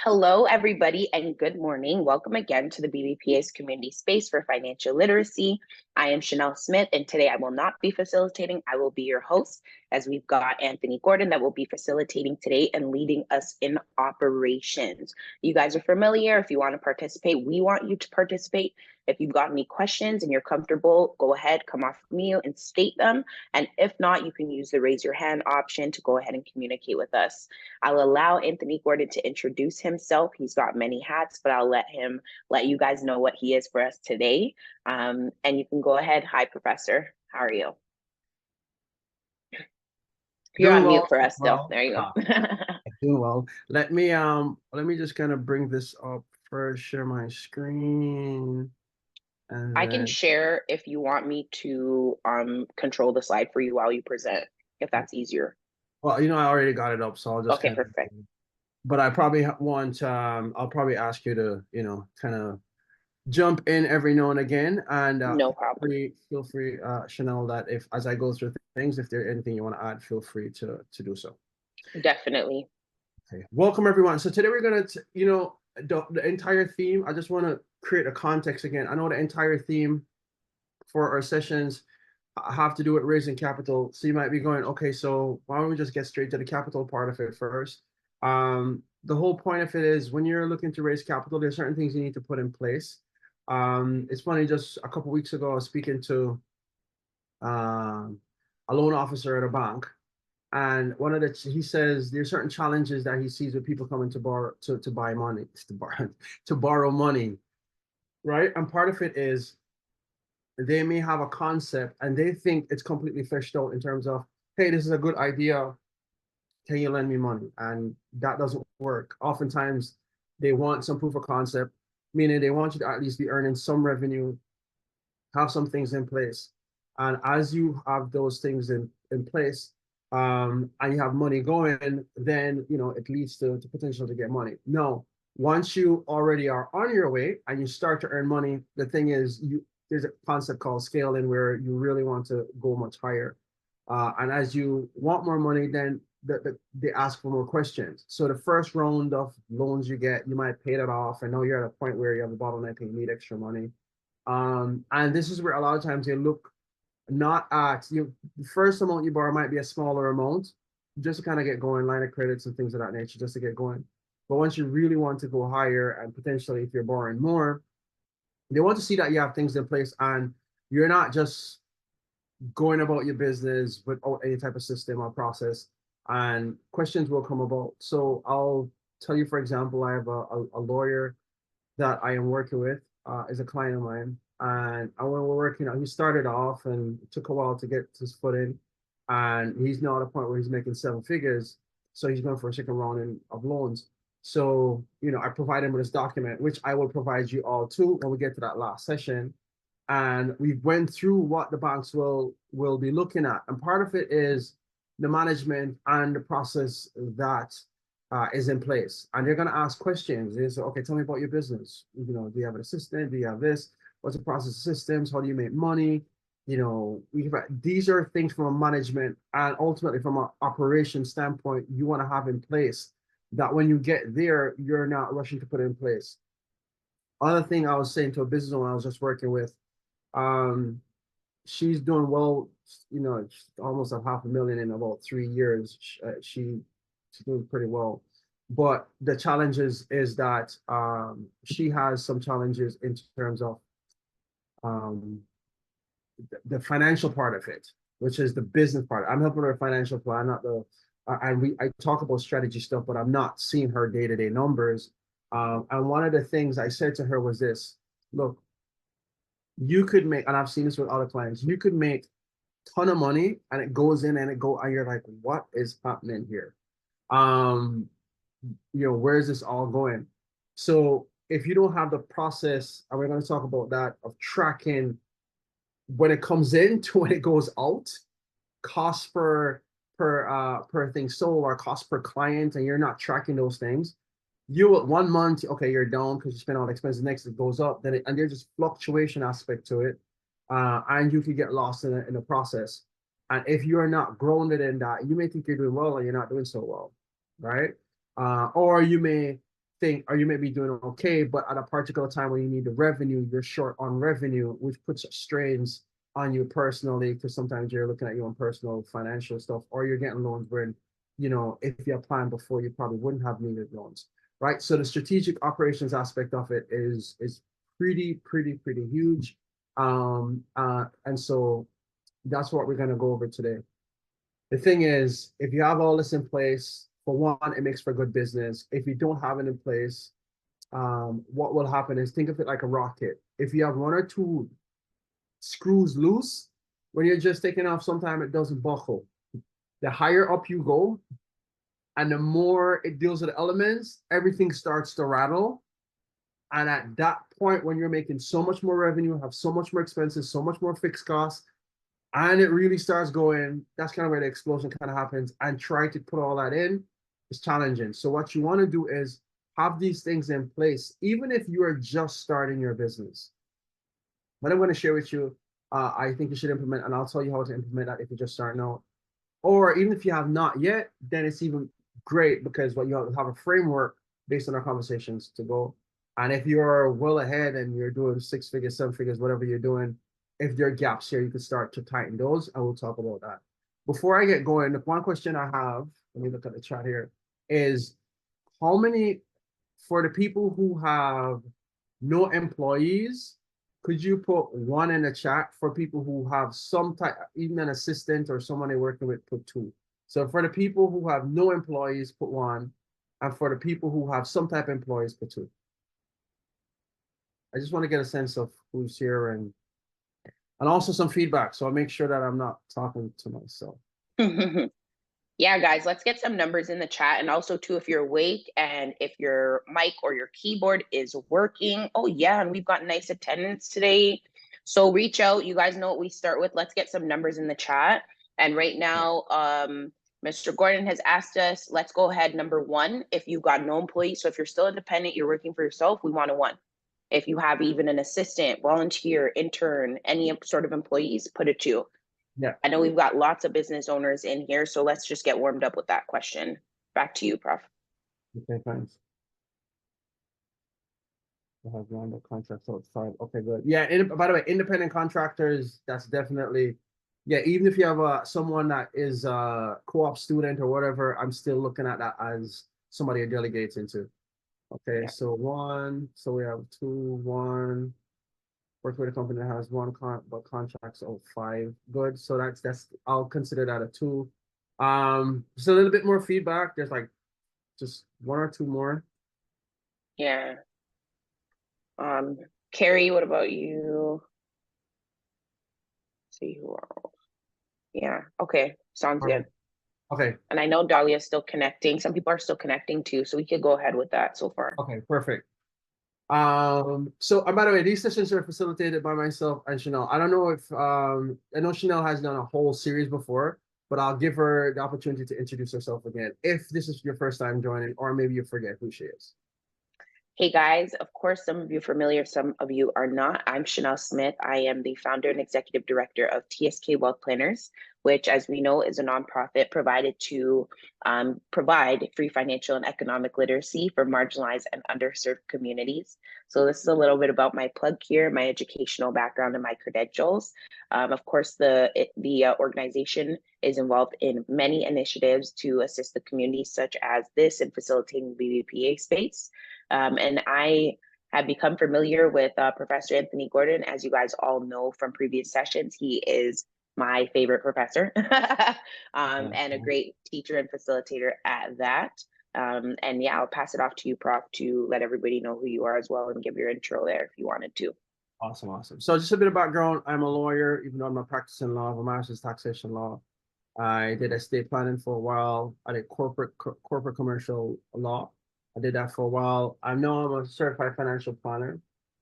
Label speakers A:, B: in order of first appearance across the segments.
A: Hello, everybody, and good morning. Welcome again to the bbpa's community space for financial literacy. I am Chanel Smith, and today I will not be facilitating. I will be your host, as we've got Anthony Gordon that will be facilitating today and leading us in operations. You guys are familiar. If you want to participate, we want you to participate. If you've got any questions and you're comfortable, go ahead, come off mute and state them. And if not, you can use the raise your hand option to go ahead and communicate with us. I'll allow Anthony Gordon to introduce himself. He's got many hats, but I'll let you guys know what he is for us today. And you can go ahead. Hi, Professor. How are you? You're
B: Doing
A: on mute
B: well.
A: for us still. There you go.
B: Doing well. Let me just kind of bring this up first, share my screen, and
A: I can
B: then
A: share if you want me to control the slide for you while you present, if that's easier.
B: well, I already got it up, so I'll just
A: Okay,
B: kind of,
A: perfect.
B: but I probably want I'll probably ask you to, kind of jump in every now and again, and
A: No problem.
B: feel free, Chanel, that if as I go through things, if there's anything you want to add, feel free to do so.
A: Definitely.
B: Okay. Welcome everyone. So today we're gonna, the entire theme. I just want to create a context again. I know the entire theme for our sessions have to do with raising capital. So you might be going, okay, so why don't we just get straight to the capital part of it first? The whole point of it is when you're looking to raise capital, there's certain things you need to put in place. It's funny, just a couple weeks ago, I was speaking to a loan officer at a bank, and he says there's certain challenges that he sees with people coming to borrow to buy money to borrow money, right? And part of it is they may have a concept and they think it's completely fleshed out in terms of, hey, this is a good idea, can you lend me money? And that doesn't work. Oftentimes they want some proof of concept, meaning they want you to at least be earning some revenue, have some things in place. And as you have those things in place, and you have money going, then it leads to potential to get money. No, once you already are on your way and you start to earn money, the thing is, there's a concept called scaling where you really want to go much higher. And as you want more money, then they ask for more questions. So the first round of loans you get, you might pay that off, and now you're at a point where you have a bottleneck and you need extra money. And this is where a lot of times they look not at the first amount you borrow might be a smaller amount just to kind of get going, line of credits and things of that nature, just to get going. But once you really want to go higher, and potentially if you're borrowing more, they want to see that you have things in place and you're not just going about your business without any type of system or process, and questions will come about. So I'll tell you, for example, I have a lawyer that I am working with, is a client of mine. And when we're working out, he started off and it took a while to get his foot in. And he's now at a point where he's making seven figures. So he's going for a second round of loans. So, I provide him with this document, which I will provide you all too when we get to that last session. And we went through what the banks will be looking at. And part of it is the management and the process that is in place. And they're going to ask questions. They say, okay, tell me about your business. Do you have an assistant? Do you have this? What's the process of systems? How do you make money? These are things from a management and ultimately from an operation standpoint you want to have in place, that when you get there, you're not rushing to put it in place. Other thing I was saying to a business owner I was just working with, she's doing well, almost a $500,000 in about 3 years. She's doing pretty well. But the challenges is that she has some challenges in terms of the financial part of it, which is the business part. I'm helping her financial plan, not the I talk about strategy stuff, but I'm not seeing her day-to-day numbers. And one of the things I said to her was this: look, you could make, and I've seen this with other clients, you could make a ton of money and it goes in and and you're like, what is happening here? Where is this all going? So if you don't have the process, and we're going to talk about that, of tracking when it comes in to when it goes out, cost per thing sold or cost per client, and you're not tracking those things, you at 1 month, okay, you're down because you spend all the expenses. Next it goes up, and there's this fluctuation aspect to it, and you could get lost in the process. And if you are not grounded in that, you may think you're doing well and you're not doing so well, right? Or you may think, or you may be doing okay, but at a particular time when you need the revenue, you're short on revenue, which puts strains on you personally, because sometimes you're looking at your own personal financial stuff, or you're getting loans where, you know, if you had planned before, you probably wouldn't have needed loans, right? So the strategic operations aspect of it is pretty huge. And so that's what we're going to go over today. The thing is, if you have all this in place, for one, it makes for good business. If you don't have it in place, what will happen is, think of it like a rocket. If you have one or two screws loose, when you're just taking off, sometimes it doesn't buckle. The higher up you go, and the more it deals with the elements, everything starts to rattle. And at that point, when you're making so much more revenue, have so much more expenses, so much more fixed costs, and it really starts going, that's kind of where the explosion kind of happens. And try to put all that in is challenging. So what you want to do is have these things in place, even if you are just starting your business. What I'm going to share with you, I think you should implement, and I'll tell you how to implement that if you're just starting out. Or even if you have not yet, then it's even great, because what you have a framework based on our conversations to go. And if you're well ahead and you're doing 6 figures, 7 figures, whatever you're doing, if there are gaps here, you can start to tighten those, and we'll talk about that. Before I get going, the one question I have, let me look at the chat here, is how many, for the people who have no employees, could you put 1 in the chat? For people who have some type, even an assistant or someone they're working with, put 2. So for the people who have no employees, put 1. And for the people who have some type of employees, put 2. I just want to get a sense of who's here, and also some feedback, so I'll make sure that I'm not talking to myself.
A: Yeah, guys, let's get some numbers in the chat. And also, too, if you're awake and if your mic or your keyboard is working. Oh, yeah, and we've got nice attendance today. So reach out. You guys know what we start with. Let's get some numbers in the chat. And right now, Mr. Gordon has asked us, let's go ahead. Number 1, if you've got no employees. So if you're still independent, you're working for yourself, we want a 1. If you have even an assistant, volunteer, intern, any sort of employees, put a 2.
B: Yeah.
A: I know we've got lots of business owners in here, so let's just get warmed up with that question. Back to you, Prof.
B: Okay, thanks. I have round of contracts outside. Okay, good. Yeah, by the way, independent contractors, that's definitely, yeah, even if you have someone that is a co-op student or whatever, I'm still looking at that as somebody to delegate into. Okay, so 1, so we have 2, 1. Work with a company that has 1 but contracts of 5. Good. So that's I'll consider that a 2. Just a little bit more feedback. There's like just 1 or 2 more.
A: Yeah. Carrie, what about you? Let's see who else. Yeah. Okay. Sounds good.
B: Okay.
A: And I know Dahlia's still connecting. Some people are still connecting too, so we could go ahead with that so far.
B: Okay, perfect. So by the way, these sessions are facilitated by myself and Chanel. I don't know if I know Chanel has done a whole series before, but I'll give her the opportunity to introduce herself again if this is your first time joining, or maybe you forget who she is.
A: Hey guys, of course, some of you are familiar, some of you are not. I'm Chanel Smith. I am the founder and executive director of TSK Wealth Planners, which, as we know, is a nonprofit provided to provide free financial and economic literacy for marginalized and underserved communities. So this is a little bit about my plug here, my educational background, and my credentials. Of course, the organization is involved in many initiatives to assist the community, such as this, in facilitating the BBPA space. And I have become familiar with Professor Anthony Gordon. As you guys all know from previous sessions, he is my favorite professor and a great teacher and facilitator at that. And yeah, I'll pass it off to you, Prof, to let everybody know who you are as well and give your intro there if you wanted to.
B: Awesome, awesome. So just a bit of background. I'm a lawyer, even though I'm not practicing law. I have a master's taxation law. I did estate planning for a while. I did corporate commercial law. I did that for a while. I know I'm a certified financial planner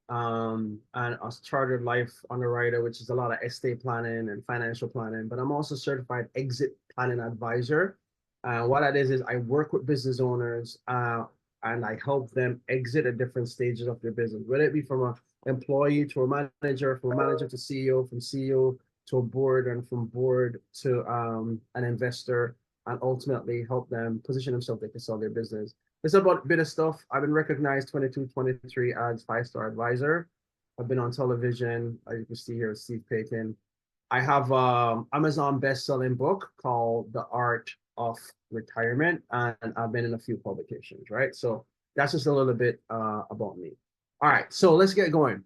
B: and a chartered life underwriter, which is a lot of estate planning and financial planning, but I'm also certified exit planning advisor. What that is I work with business owners and I help them exit at different stages of their business, whether it be from an employee to a manager, from a manager to CEO, from CEO to a board, and from board to an investor, and ultimately help them position themselves they can sell their business. It's about a bit of stuff. I've been recognized 22, 23 as 5-star advisor. I've been on television. You can see here Steve Payton. I have Amazon best-selling book called The Art of Retirement, and I've been in a few publications, right? So that's just a little bit about me. All right, so let's get going.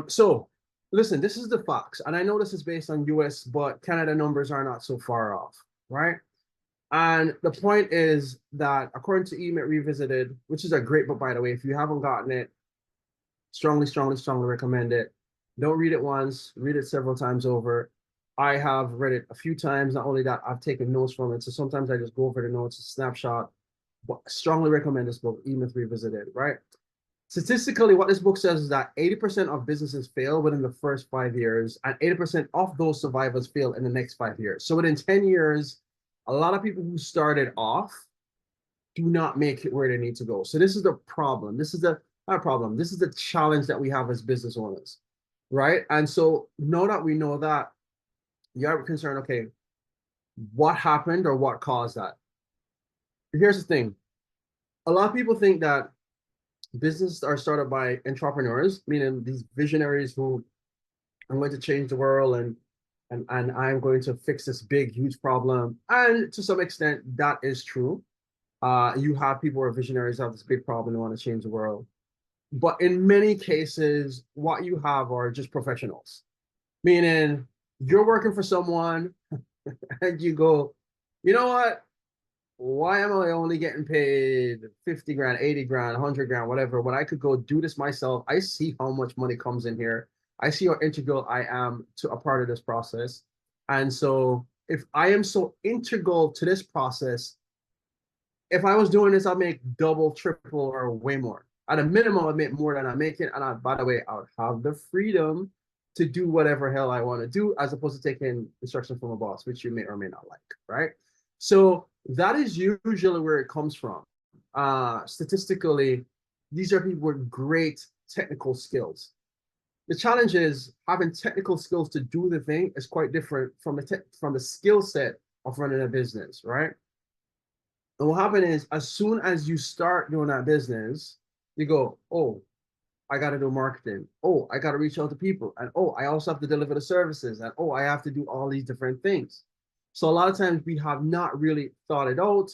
B: So listen, this is the facts, and I know this is based on US, but Canada numbers are not so far off, right? And the point is that according to eMet Revisited, which is a great book, by the way, if you haven't gotten it, strongly, strongly, strongly recommend it. Don't read it once, read it several times over. I have read it a few times. Not only that, I've taken notes from it. So sometimes I just go over the notes, a snapshot. But strongly recommend this book, eMet Revisited, right? Statistically, what this book says is that 80% of businesses fail within the first 5 years, and 80% of those survivors fail in the next 5 years. So within 10 years, a lot of people who started off do not make it where they need to go. So this is the problem. This is the not problem. This is the challenge that we have as business owners, right? And so now that we know that, you're concerned, okay, what happened or what caused that? Here's the thing. A lot of people think that businesses are started by entrepreneurs, meaning these visionaries who I'm going to change the world and I'm going to fix this big, huge problem. And to some extent, that is true. You have people who are visionaries, have this big problem, they want to change the world. But in many cases, what you have are just professionals, meaning you're working for someone and you go, you know what? Why am I only getting paid 50 grand, 80 grand, 100 grand, whatever, when I could go do this myself? I see how much money comes in here. I see how integral I am to a part of this process. And so if I am so integral to this process, if I was doing this, I'd make double, triple, or way more. At a minimum, I'd make more than I'm making. And by the way, I would have the freedom to do whatever hell I want to do, as opposed to taking instruction from a boss, which you may or may not like, right? So that is usually where it comes from. Statistically, these are people with great technical skills. The challenge is having technical skills to do the thing is quite different from the skill set of running a business, right? And what happened is, as soon as you start doing that business, you go, oh, I got to do marketing. Oh, I got to reach out to people. And oh, I also have to deliver the services. And oh, I have to do all these different things. So a lot of times we have not really thought it out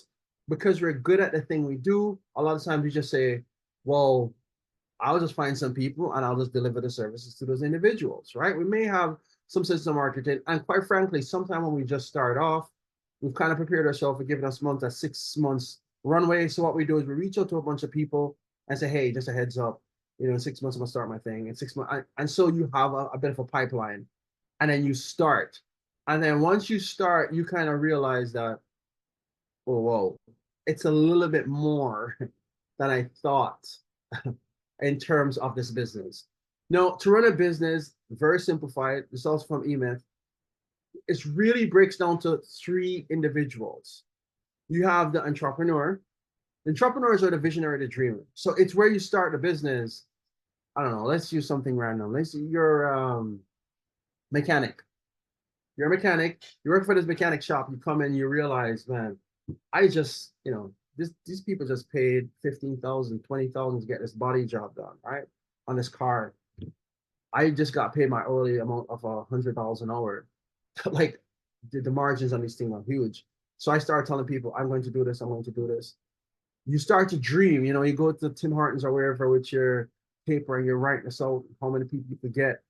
B: because we're good at the thing we do. A lot of times we just say, well, I'll just find some people and I'll just deliver the services to those individuals, right? We may have some system marketing. And quite frankly, sometimes when we just start off, we've kind of prepared ourselves for giving us a 6 months runway. So what we do is we reach out to a bunch of people and say, hey, just a heads up, in 6 months, I'm gonna start my thing. In 6 months, and so you have a bit of a pipeline, and then you start. And then once you start, you kind of realize that, oh, whoa, it's a little bit more than I thought in terms of this business. Now, to run a business, very simplified, this is also from eMet, it really breaks down to 3 individuals. You have the entrepreneur. The entrepreneurs are the visionary, the dreamer. So it's where you start the business. I don't know, let's use something random. Let's say you're mechanic. You're a mechanic, you work for this mechanic shop, you come in, you realize, man, I just, these people just paid 15,000, 20,000 to get this body job done, right? On this car. I just got paid my hourly amount of $100 an hour. Like the margins on these things are huge. So I started telling people, I'm going to do this, I'm going to do this. You start to dream, you go to Tim Hortons or wherever with your paper and you're writing this out, how many people you could get.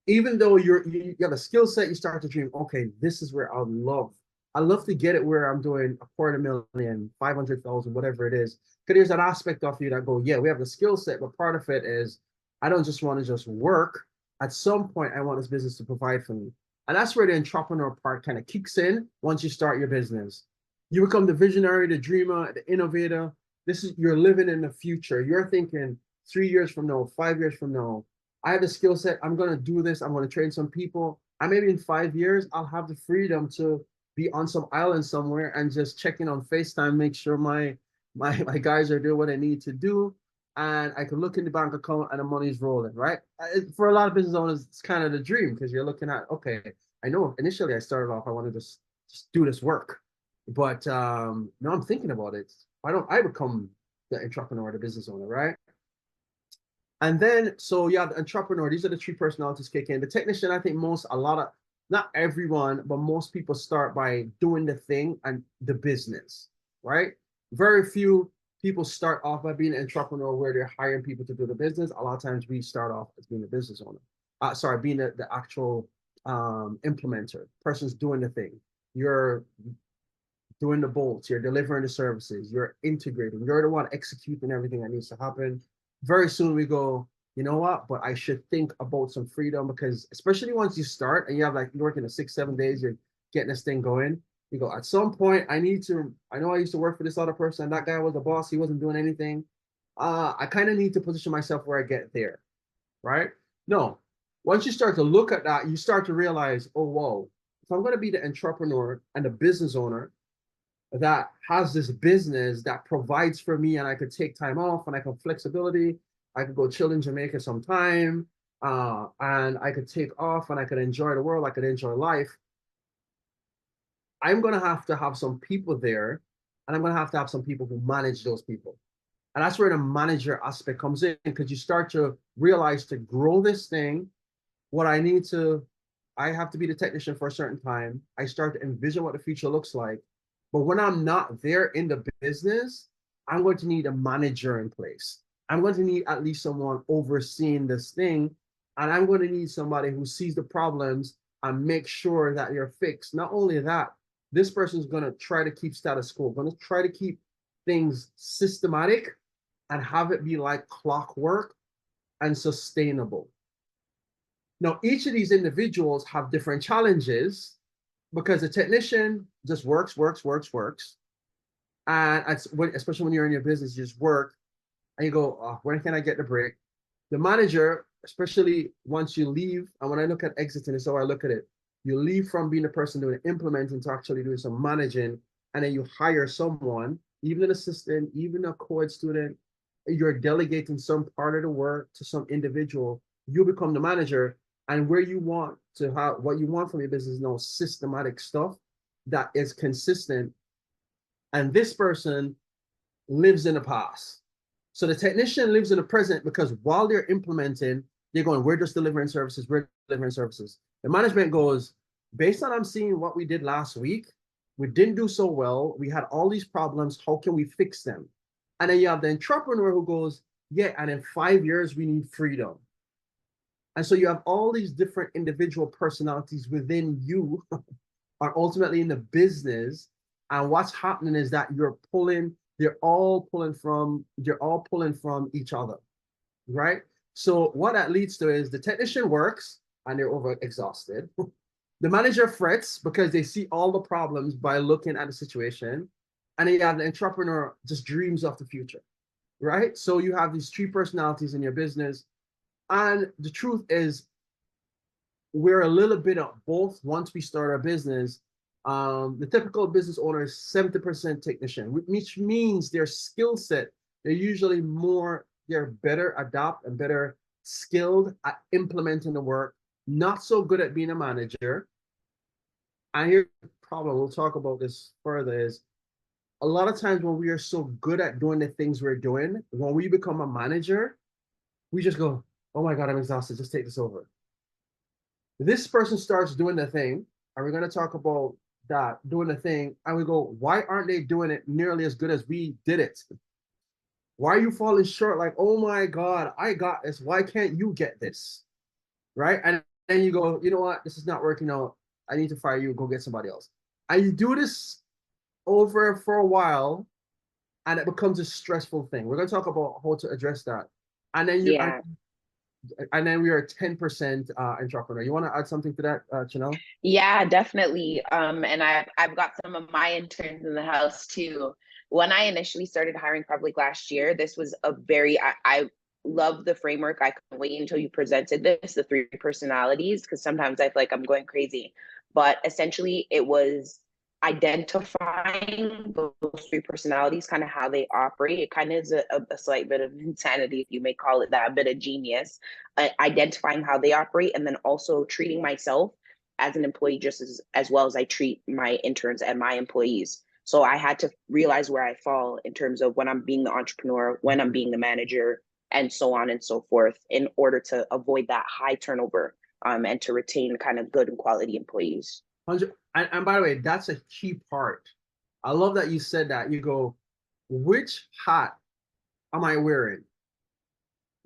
B: Even though you have a skill set, you start to dream, okay, this is where I love to get it where I'm doing $250,000, 500,000, whatever it is. Because there's an aspect of you that go, yeah, we have the skill set, but part of it is I don't just want to just work. At some point, I want this business to provide for me. And that's where the entrepreneur part kind of kicks in once you start your business. You become the visionary, the dreamer, the innovator. You're living in the future. You're thinking 3 years from now, 5 years from now, I have the skill set. I'm going to do this. I'm going to train some people. And maybe in 5 years, I'll have the freedom to be on some island somewhere and just checking on FaceTime, make sure my guys are doing what they need to do. And I can look in the bank account and the money's rolling, right? For a lot of business owners, it's kind of the dream because you're looking at, okay, I know initially I started off, I wanted to just do this work. But now I'm thinking about it. why don't I become the entrepreneur, the business owner, right? And then, so yeah, the entrepreneur, these are the three personalities kick in. The technician, I think not everyone, but most people start by doing the thing and the business, right? Very few people start off by being an entrepreneur where they're hiring people to do the business. A lot of times we start off as being a business owner. Sorry, being the actual implementer, person's doing the thing. You're doing the bolts, you're delivering the services, you're integrating, you're the one executing everything that needs to happen. Very soon we go, you know what, but I should think about some freedom, because especially once you start and you have like, you're working 6-7 days, you're getting this thing going, you go, at some point I know I used to work for this other person, that guy was the boss, he wasn't doing anything. I kind of need to position myself where I get there, right? No, once you start to look at that, you start to realize, oh, whoa, if I'm going to be the entrepreneur and the business owner that has this business that provides for me, and I could take time off and I can flexibility, I could go chill in Jamaica sometime, and I could take off and I could enjoy the world, I could enjoy life. I'm going to have some people there, and I'm going to have some people who manage those people. And that's where the manager aspect comes in, because you start to realize, to grow this thing, what I have to be the technician for a certain time. I start to envision what the future looks like. But when I'm not there in the business, I'm going to need a manager in place. I'm going to need at least someone overseeing this thing. And I'm going to need somebody who sees the problems and make sure that they're fixed. Not only that, this person is going to try to keep status quo, going to try to keep things systematic and have it be like clockwork and sustainable. Now, each of these individuals have different challenges, because the technician just works. And especially when you're in your business, you just work and you go, oh, when can I get the break? The manager, especially once you leave, and when I look at exiting, it's how I look at it. You leave from being a person doing implementing to actually doing some managing, and then you hire someone, even an assistant, even a co-ed student, you're delegating some part of the work to some individual. You become the manager, and where you want to have what you want from your business is no systematic stuff that is consistent. And this person lives in the past. So the technician lives in the present, because while they're implementing, they're going, we're just delivering services, we're delivering services. The management goes, based on I'm seeing what we did last week, we didn't do so well, we had all these problems, how can we fix them? And then you have the entrepreneur who goes, yeah, and in 5 years, we need freedom. And so you have all these different individual personalities within you are ultimately in the business. And what's happening is that they're all pulling from each other, right? So what that leads to is the technician works and they're over exhausted. The manager frets because they see all the problems by looking at the situation. And then you have the entrepreneur just dreams of the future, right? So you have these three personalities in your business. And the truth is, we're a little bit of both once we start our business. The typical business owner is 70% technician, which means their skill set, they're better adapt and better skilled at implementing the work, not so good at being a manager. And here's the problem, we'll talk about this further, is a lot of times when we are so good at doing the things we're doing, when we become a manager, we just go, oh my God, I'm exhausted, just take this over. This person starts doing the thing, and we're going to talk about that, doing the thing, and we go, why aren't they doing it nearly as good as we did it? Why are you falling short? Like, oh my God, I got this. Why can't you get this? Right? And then you go, you know what? This is not working out. I need to fire you. Go get somebody else. And you do this over for a while, and it becomes a stressful thing. We're going to talk about how to address that. And then
A: Yeah.
B: and then we are 10% entrepreneur. You want to add something to that, Chanel?
A: Yeah, definitely. And I've got some of my interns in the house too. When I initially started hiring probably last year, this was I love the framework. I couldn't wait until you presented this, the three personalities, because sometimes I feel like I'm going crazy. But essentially it was identifying those three personalities, kind of how they operate. It kind of is a slight bit of insanity, if you may call it that, a bit of genius, identifying how they operate, and then also treating myself as an employee just as well as I treat my interns and my employees. So I had to realize where I fall in terms of when I'm being the entrepreneur, when I'm being the manager, and so on and so forth, in order to avoid that high turnover, and to retain kind of good and quality employees.
B: 100, and by the way, that's a key part. I love that you said that. You go, which hat am I wearing?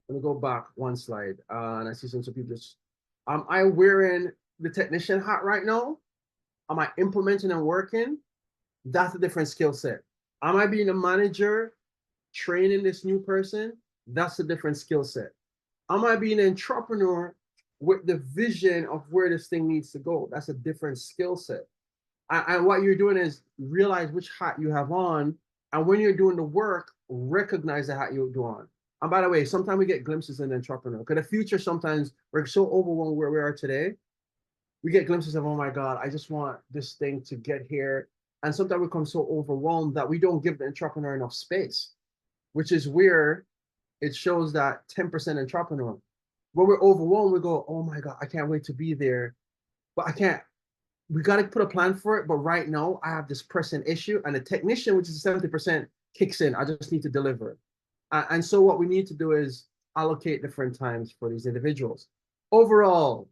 B: Let me go back one slide. And I see some people just, am I wearing the technician hat right now? Am I implementing and working? That's a different skill set. Am I being a manager, training this new person? That's a different skill set. Am I being an entrepreneur with the vision of where this thing needs to go? That's a different skill set. And what you're doing is realize which hat you have on. And when you're doing the work, recognize the hat you do on. And by the way, sometimes we get glimpses in the entrepreneur. Because the future, sometimes we're so overwhelmed where we are today. We get glimpses of, oh my God, I just want this thing to get here. And sometimes we become so overwhelmed that we don't give the entrepreneur enough space, which is where it shows that 10% entrepreneur. When we're overwhelmed, we go, oh my God, I can't wait to be there. But I can't. We got to put a plan for it. But right now, I have this pressing issue. And the technician, which is 70%, kicks in. I just need to deliver. And so what we need to do is allocate different times for these individuals. Overall,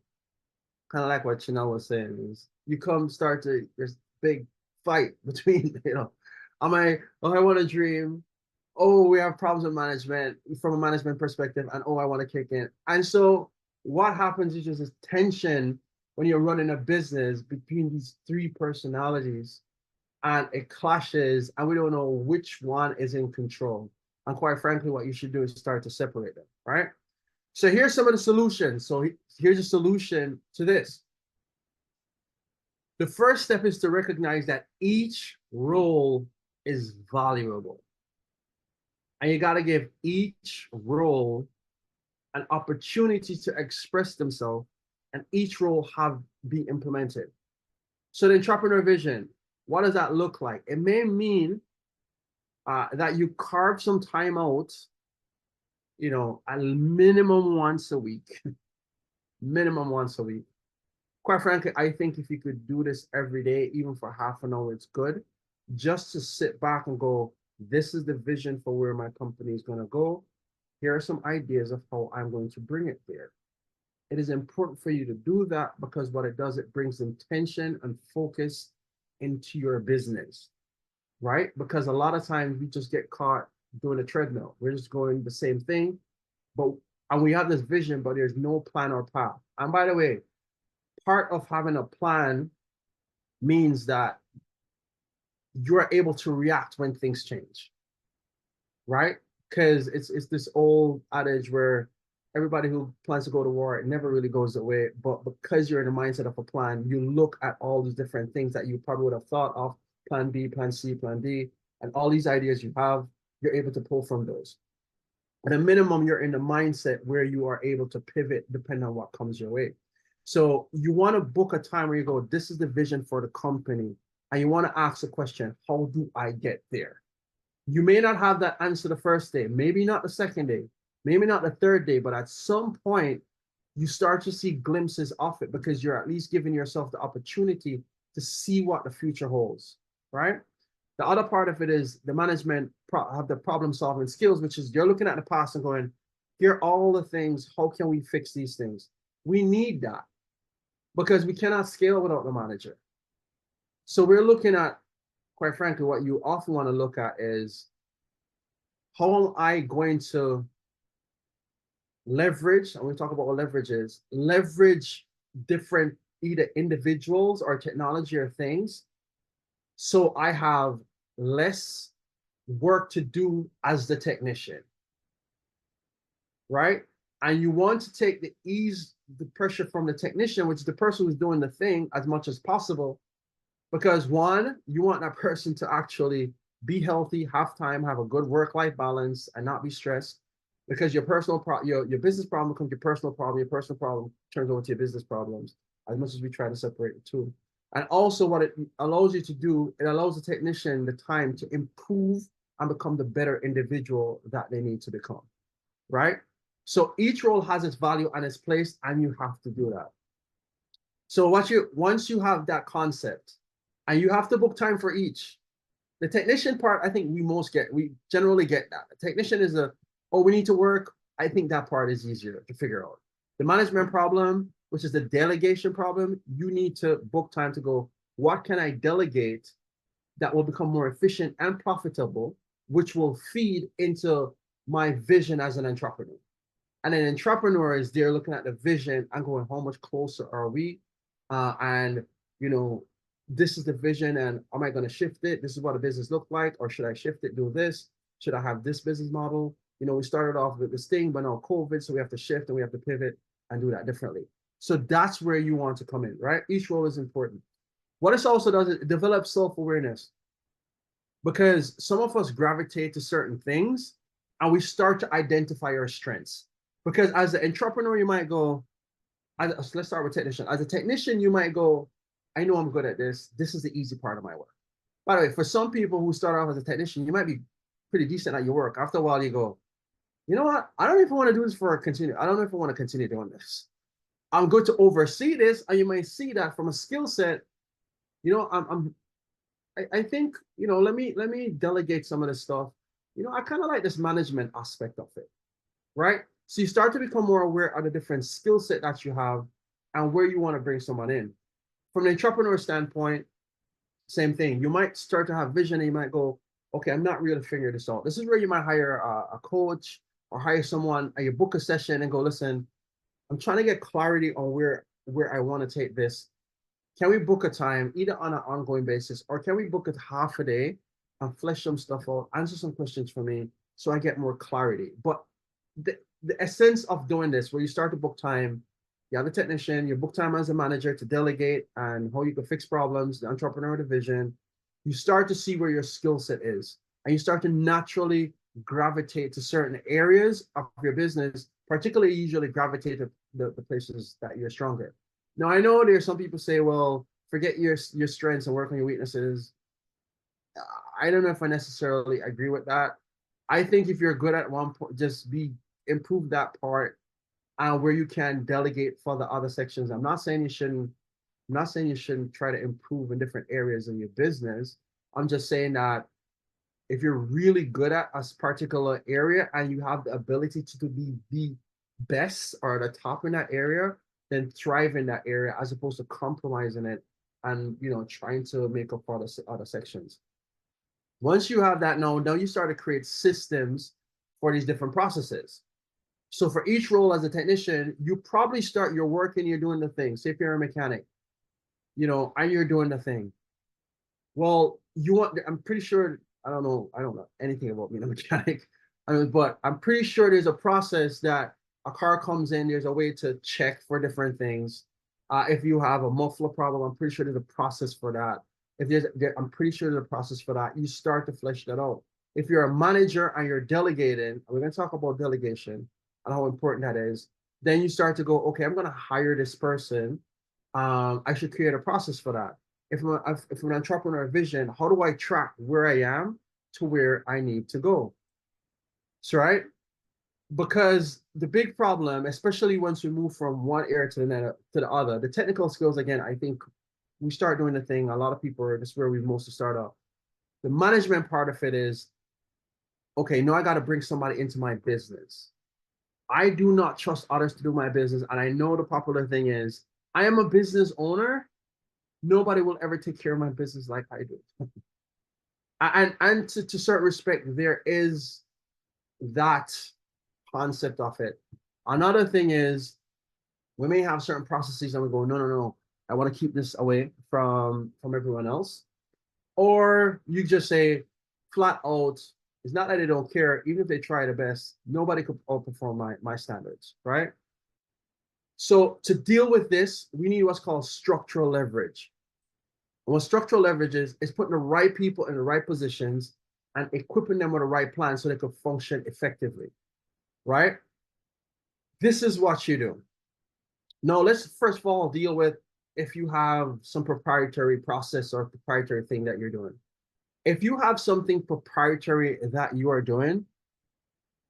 B: kind of like what Chanel was saying, is you come start to, there's big fight between, I want to dream. Oh, we have problems with management from a management perspective, and oh, I want to kick in. And so what happens is just this tension when you're running a business between these three personalities, and it clashes, and we don't know which one is in control. And quite frankly, what you should do is start to separate them, right? So here's some of the solutions. So here's a solution to this. The first step is to recognize that each role is valuable. And you got to give each role an opportunity to express themselves, and each role have be implemented. So the entrepreneur vision, what does that look like? It may mean that you carve some time out, a minimum once a week, minimum once a week. Quite frankly, I think if you could do this every day, even for half an hour, it's good. Just to sit back and go, this is the vision for where my company is going to go. Here are some ideas of how I'm going to bring it there. It is important for you to do that, because what it does, it brings intention and focus into your business, right? Because a lot of times we just get caught doing a treadmill. We're just going the same thing, and we have this vision, but there's no plan or path. And by the way, part of having a plan means that you're able to react when things change, right? Because it's this old adage where everybody who plans to go to war, it never really goes away. But because you're in the mindset of a plan, you look at all these different things that you probably would have thought of, plan B, plan C, plan D, and all these ideas you have, you're able to pull from those. At a minimum, you're in the mindset where you are able to pivot depending on what comes your way. So you want to book a time where you go, this is the vision for the company. And you want to ask the question, how do I get there? You may not have that answer the first day, maybe not the second day, maybe not the third day, but at some point, you start to see glimpses of it, because you're at least giving yourself the opportunity to see what the future holds, right? The other part of it is the management have the problem solving skills, which is you're looking at the past and going, here are all the things, how can we fix these things? We need that, because we cannot scale without the manager. So we're looking at, quite frankly, what you often want to look at is, how am I going to leverage, and we talk about what leverage is, leverage different either individuals or technology or things, so I have less work to do as the technician, right? And you want to take the pressure from the technician, which is the person who's doing the thing, as much as possible. Because one, you want that person to actually be healthy, have time, have a good work-life balance, and not be stressed. Because your business problem becomes your personal problem turns over to your business problems, as much as we try to separate the two. And also what it allows you to do, it allows the technician the time to improve and become the better individual that they need to become, right? So each role has its value and its place, and you have to do that. So once you have that concept, and you have to book time for each. The technician part, I think we generally get that. The technician is oh, we need to work. I think that part is easier to figure out. The management problem, which is the delegation problem, you need to book time to go, what can I delegate that will become more efficient and profitable, which will feed into my vision as an entrepreneur. And an entrepreneur is there looking at the vision and going, how much closer are we? And you know, this is the vision, and am I going to shift it? This is what a business look like, or should I shift it? Do this? Should I have this business model? You know, we started off with this thing, but now COVID, so we have to shift and we have to pivot and do that differently. So that's where you want to come in, right? Each role is important. What this also does is it develops self-awareness, because some of us gravitate to certain things and we start to identify our strengths. Because as an entrepreneur, you might go, let's start with technician. As a technician, you might go, I know I'm good at this. This is the easy part of my work. By the way, for some people who start off as a technician, you might be pretty decent at your work. After a while, you go, you know what? I don't know if I want to do this for a continue. I don't know if I want to continue doing this. I'm good to oversee this, and you might see that from a skill set. You know, I think, you know, let me delegate some of this stuff. You know, I kind of like this management aspect of it, right? So you start to become more aware of the different skill set that you have and where you want to bring someone in. From an entrepreneur standpoint, same thing. You might start to have vision and you might go, okay, I'm not really figuring this out. This is where you might hire a coach or hire someone, and you book a session and go, listen, I'm trying to get clarity on where I want to take this. Can we book a time either on an ongoing basis, or can we book it half a day and flesh some stuff out, answer some questions for me so I get more clarity? But the essence of doing this, where you start to book time, you have a technician, you book time as a manager to delegate and how you can fix problems, the entrepreneur division, you start to see where your skill set is, and you start to naturally gravitate to certain areas of your business, particularly usually gravitate to the places that you're stronger. Now, I know there's some people say, well, forget your strengths and work on your weaknesses. I don't know if I necessarily agree with that. I think if you're good at one point, just improve that part, where you can delegate for the other sections. I'm not saying you shouldn't try to improve in different areas of your business. I'm just saying that if you're really good at a particular area and you have the ability to be the best or the top in that area, then thrive in that area as opposed to compromising it and, you know, trying to make up for the other sections. Once you have that now you start to create systems for these different processes. So for each role as a technician, you probably start your work and you're doing the thing. Say if you're a mechanic, you know, and you're doing the thing. Well, I'm pretty sure, I don't know anything about being a mechanic, but I'm pretty sure there's a process that a car comes in, there's a way to check for different things. If you have a muffler problem, I'm pretty sure there's a process for that. I'm pretty sure there's a process for that. You start to flesh that out. If you're a manager and you're delegating, we're going to talk about delegation and how important that is. Then you start to go, okay, I'm going to hire this person. I should create a process for that. If I'm an entrepreneur vision, how do I track where I am to where I need to go? So, right? Because the big problem, especially once we move from one area to the other, the technical skills, again, I think we start doing the thing. A lot of people, this is where we mostly start off. The management part of it is, okay, now I got to bring somebody into my business. I do not trust others to do my business. And I know the popular thing is, I am a business owner. Nobody will ever take care of my business like I do. and to certain respect, there is that concept of it. Another thing is, we may have certain processes and we go, no, I want to keep this away from everyone else. Or you just say flat out, it's not that they don't care. Even if they try the best, nobody could outperform my standards, right? So to deal with this, we need what's called structural leverage. And what structural leverage is putting the right people in the right positions and equipping them with the right plan so they can function effectively, right? This is what you do. Now, let's first of all deal with if you have some proprietary process or proprietary thing that you're doing. If you have something proprietary that you are doing,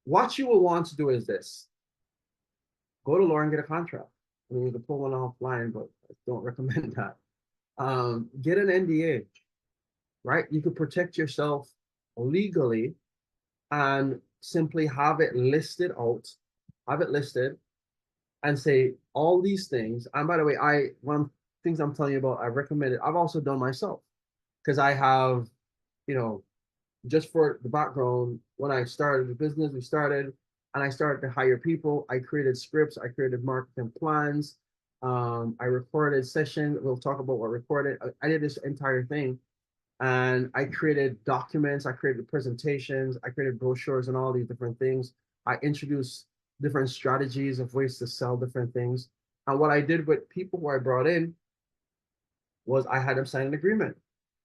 B: what you will want to do is this. Go to law and get a contract. I mean, you can pull one offline, but I don't recommend that. Get an NDA, right? You could protect yourself legally and simply have it listed out, have it listed and say all these things. And by the way, one of the things I'm telling you about, I recommend it. I've also done myself because I have, you know, just for the background, when I started the business, and I started to hire people. I created scripts, I created marketing plans, I recorded sessions. We'll talk about what recorded. I did this entire thing, and I created documents, I created presentations, I created brochures, and all these different things. I introduced different strategies of ways to sell different things. And what I did with people who I brought in was I had them sign an agreement.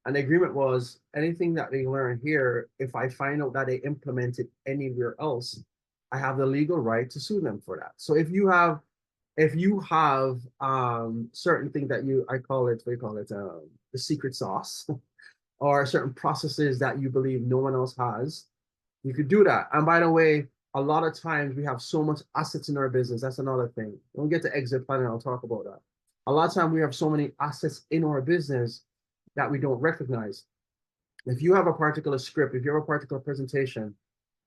B: And the agreement was anything that they learn here, if I find out that they implement it anywhere else, I have the legal right to sue them for that. So if you have certain things that I call it, what do you call it, the secret sauce, or certain processes that you believe no one else has, you could do that. And by the way, a lot of times we have so much assets in our business. That's another thing. When we get to exit planning, I'll talk about that. A lot of times we have so many assets in our business that we don't recognize. If you have a particular script, if you have a particular presentation,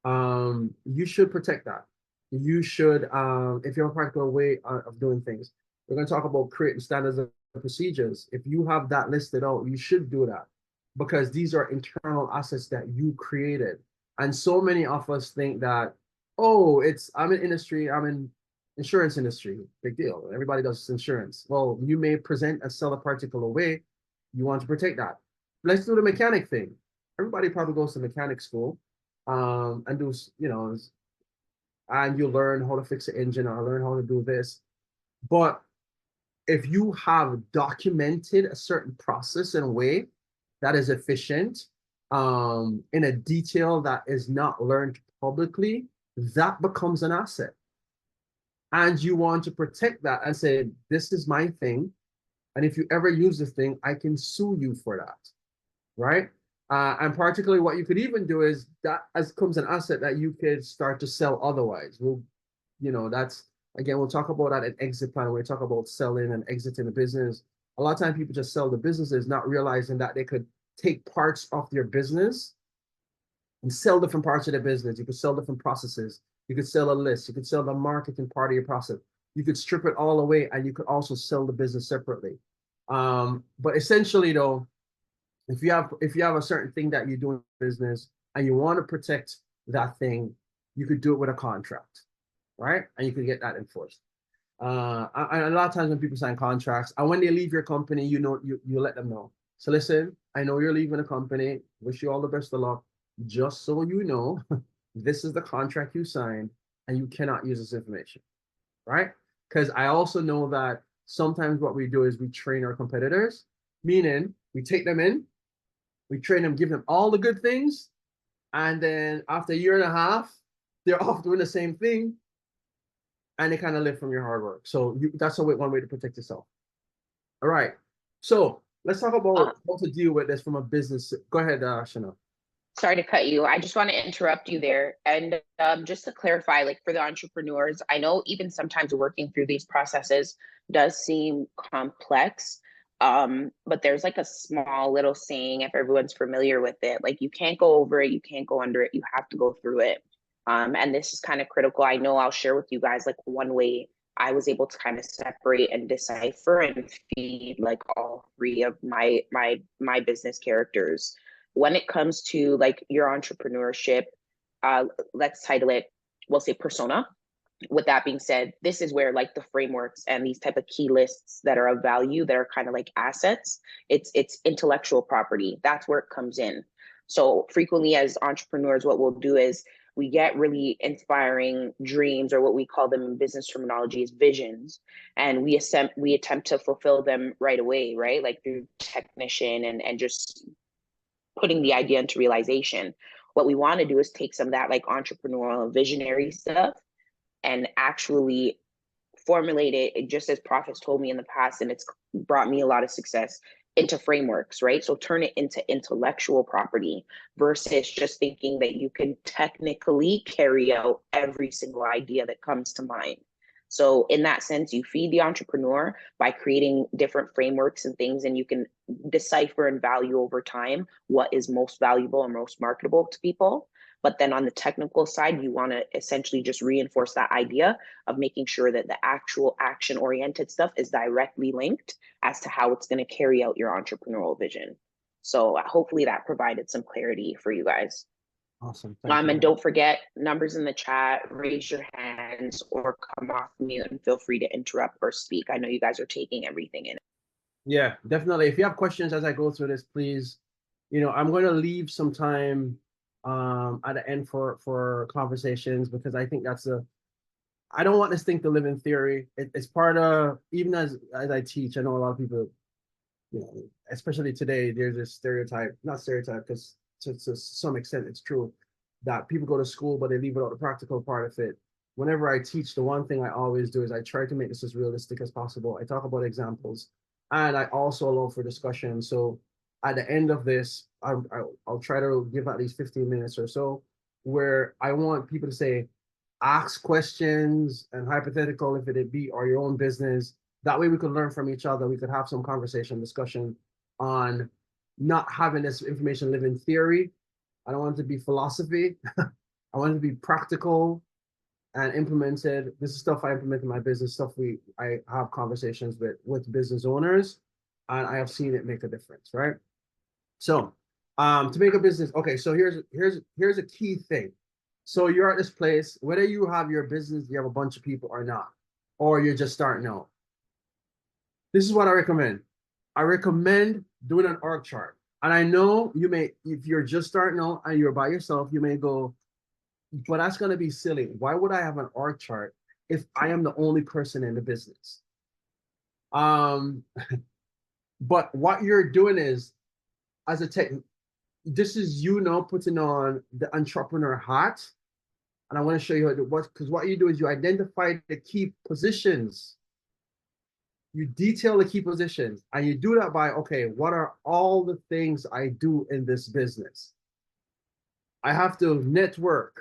B: you should protect that. You should, if you have a particular way of doing things. We're going to talk about creating standards and procedures. If you have that listed out, you should do that because these are internal assets that you created. And so many of us think that, oh, I'm in industry, I'm in insurance industry, big deal. Everybody does insurance. Well, you may present and sell a particular way. You want to protect that. Let's do the mechanic thing. Everybody probably goes to mechanic school and do, and you learn how to fix an engine or learn how to do this. But if you have documented a certain process and way that is efficient, in a detail that is not learned publicly, that becomes an asset. And you want to protect that and say, this is my thing. And if you ever use this thing, I can sue you for that, right? And particularly what you could even do is that as comes an asset that you could start to sell otherwise. That's, again, we'll talk about that in exit plan. When we talk about selling and exiting the business, a lot of times people just sell the businesses, not realizing that they could take parts of their business and sell different parts of their business. You could sell different processes. You could sell a list. You could sell the marketing part of your process. You could strip it all away, and you could also sell the business separately. But essentially, though, if you have a certain thing that you do in business and you want to protect that thing, you could do it with a contract, right? And you could get that enforced. And a lot of times when people sign contracts, and when they leave your company, you let them know. So listen, I know you're leaving the company. Wish you all the best of luck. Just so you know, this is the contract you signed, and you cannot use this information, right? Because I also know that sometimes what we do is we train our competitors, meaning we take them in, we train them, give them all the good things, and then after a year and a half, they're off doing the same thing, and they kind of live from your hard work. So that's one way to protect yourself. All right. So let's talk about how to deal with this from a business. Go ahead, Shana.
A: Sorry to cut you. I just want to interrupt you there. And just to clarify, like for the entrepreneurs, I know even sometimes working through these processes does seem complex. But there's like a small little saying, if everyone's familiar with it, like you can't go over it, you can't go under it, you have to go through it. And this is kind of critical. I know I'll share with you guys like one way I was able to kind of separate and decipher and feed like all three of my business characters when it comes to like your entrepreneurship. Let's title it, we'll say persona. With that being said, this is where like the frameworks and these type of key lists that are of value, that are kind of like assets, it's intellectual property. That's where it comes in. So frequently as entrepreneurs, what we'll do is we get really inspiring dreams, or what we call them in business terminology is visions, and we attempt to fulfill them right away, right? Like through technician and just putting the idea into realization. What we want to do is take some of that like entrepreneurial visionary stuff and actually formulate it, just as Prophets told me in the past, and it's brought me a lot of success, into frameworks, right? So turn it into intellectual property versus just thinking that you can technically carry out every single idea that comes to mind. So in that sense, you feed the entrepreneur by creating different frameworks and things, and you can decipher and value over time what is most valuable and most marketable to people. But then on the technical side, you want to essentially just reinforce that idea of making sure that the actual action oriented stuff is directly linked as to how it's going to carry out your entrepreneurial vision. So hopefully that provided some clarity for you guys.
B: Awesome. Thank
A: And
B: you.
A: don't forget, numbers in the chat, raise your hands or come off mute and feel free to interrupt or speak. I know you guys are taking everything in.
B: Yeah, definitely. If you have questions as I go through this, please, I'm going to leave some time at the end for conversations, because I think I don't want this thing to live in theory. It's part of, even as I teach, I know a lot of people, especially today, there's this stereotype, not stereotype, because to some extent it's true, that people go to school, but they leave out the practical part of it. Whenever I teach, the one thing I always do is I try to make this as realistic as possible. I talk about examples, and I also allow for discussion. So at the end of this, I'll try to give at least 15 minutes or so where I want people to say, ask questions and hypothetical, if it be, or your own business. That way we could learn from each other. We could have some conversation, discussion on not having this information live in theory. I don't want it to be philosophy. I want it to be practical and implemented. This is stuff I implement in my business, stuff I have conversations with business owners, and I have seen it make a difference, right? So to make a business, okay, so here's a key thing. So you're at this place, whether you have your business, you have a bunch of people or not, or you're just starting out. This is what I recommend. I recommend doing an org chart. And I know you may, if you're just starting out and you're by yourself, you may go, but that's going to be silly. Why would I have an org chart if I am the only person in the business? But what you're doing is, as a tech, this is putting on the entrepreneur hat. And I want to show you because what you do is you identify the key positions. You detail the key positions, and you do that by, okay, what are all the things I do in this business? I have to network.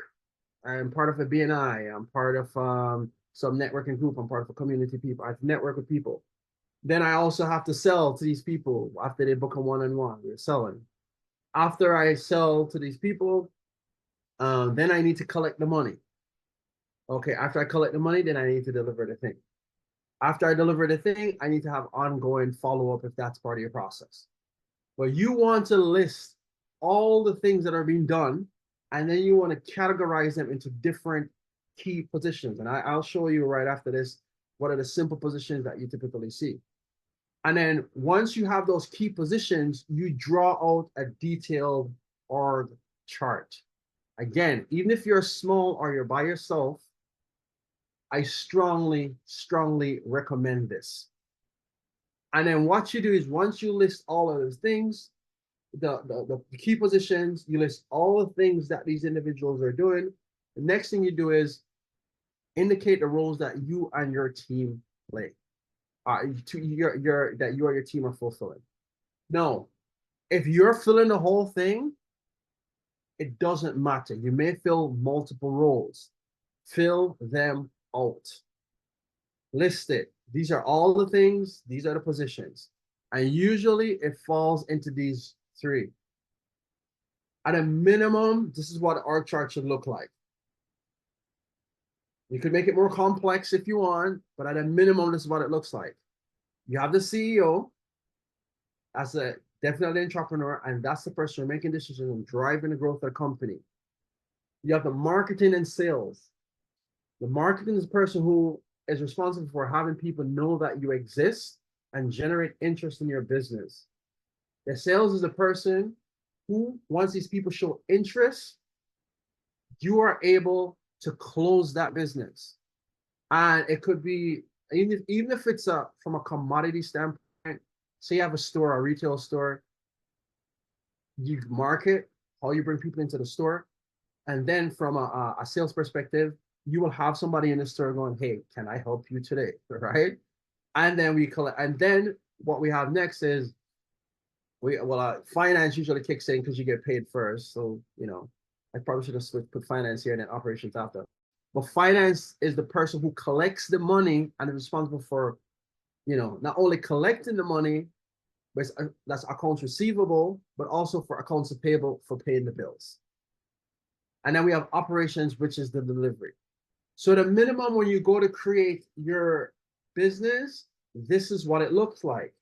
B: I'm part of a BNI. I'm part of some networking group. I'm part of a community people. I have to network with people. Then I also have to sell to these people after they book a one-on-one. We're selling. After I sell to these people, then I need to collect the money. Okay, after I collect the money, then I need to deliver the thing. After I deliver the thing, I need to have ongoing follow-up if that's part of your process. But you want to list all the things that are being done, and then you want to categorize them into different key positions. And I'll show you right after this what are the simple positions that you typically see. And then once you have those key positions, you draw out a detailed org chart. Again, even if you're small or you're by yourself, I strongly, strongly recommend this. And then what you do is, once you list all of those things, the key positions, you list all the things that these individuals are doing. The next thing you do is indicate the roles that you and your team play. That you or your team are fulfilling. Now, if you're filling the whole thing, it doesn't matter. You may fill multiple roles. Fill them out. List it. These are all the things. These are the positions. And usually it falls into these three. At a minimum, this is what our chart should look like. You could make it more complex if you want, but at a minimum, this is what it looks like. You have the CEO as a definitely entrepreneur, and that's the person who's making decisions and driving the growth of the company. You have the marketing and sales. The marketing is the person who is responsible for having people know that you exist and generate interest in your business. The sales is the person who, once these people show interest, you are able to close that business. And it could be, even if it's from a commodity standpoint, say you have a store, a retail store, you market how you bring people into the store. And then from a sales perspective, you will have somebody in the store going, hey, can I help you today? Right? And then we collect, and then what we have next is finance usually kicks in because you get paid first. So, I probably should have put finance here and then operations after. But finance is the person who collects the money and is responsible for, not only collecting the money, but that's accounts receivable, but also for accounts payable for paying the bills. And then we have operations, which is the delivery. So the minimum when you go to create your business, this is what it looks like.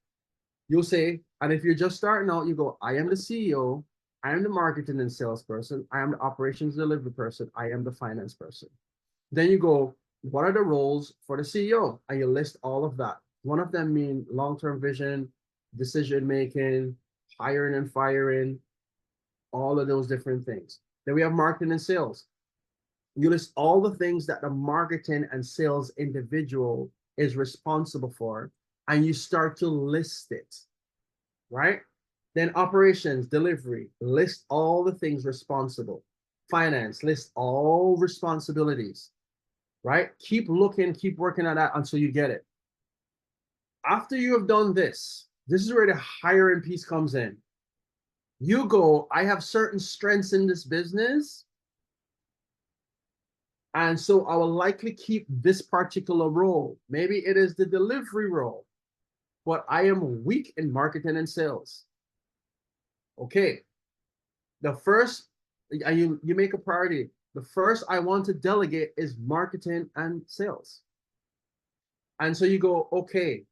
B: You'll say, and if you're just starting out, you go, I am the CEO, I am the marketing and sales person, I am the operations delivery person, I am the finance person. Then you go, what are the roles for the CEO? And you list all of that. One of them mean long-term vision, decision-making, hiring and firing, all of those different things. Then we have marketing and sales. You list all the things that the marketing and sales individual is responsible for, and you start to list it, right? Then operations, delivery, list all the things responsible. Finance, list all responsibilities, right? Keep looking, keep working on that until you get it. After you have done this, this is where the hiring piece comes in. You go, I have certain strengths in this business, and so I will likely keep this particular role. Maybe it is the delivery role, but I am weak in marketing and sales. Okay. The first, and you make a priority. The first I want to delegate is marketing and sales. And so you go, okay,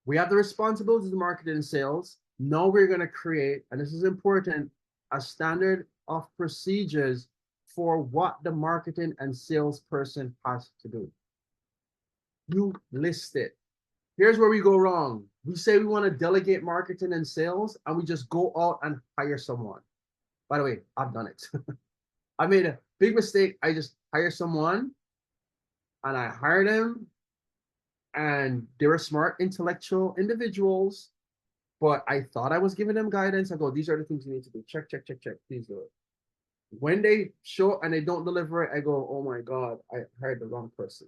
B: we have the responsibilities of marketing and sales. Now we're going to create, and this is important, a standard of procedures for what the marketing and sales person has to do. You list it. Here's where we go wrong. We say we want to delegate marketing and sales, and we just go out and hire someone. By the way, I've done it. I made a big mistake. I just hire someone, and I hire them, and they were smart, intellectual individuals, but I thought I was giving them guidance. I go, these are the things you need to do. Check, check, check, check. Please do it. When they show up and they don't deliver it, I go, oh my God, I hired the wrong person.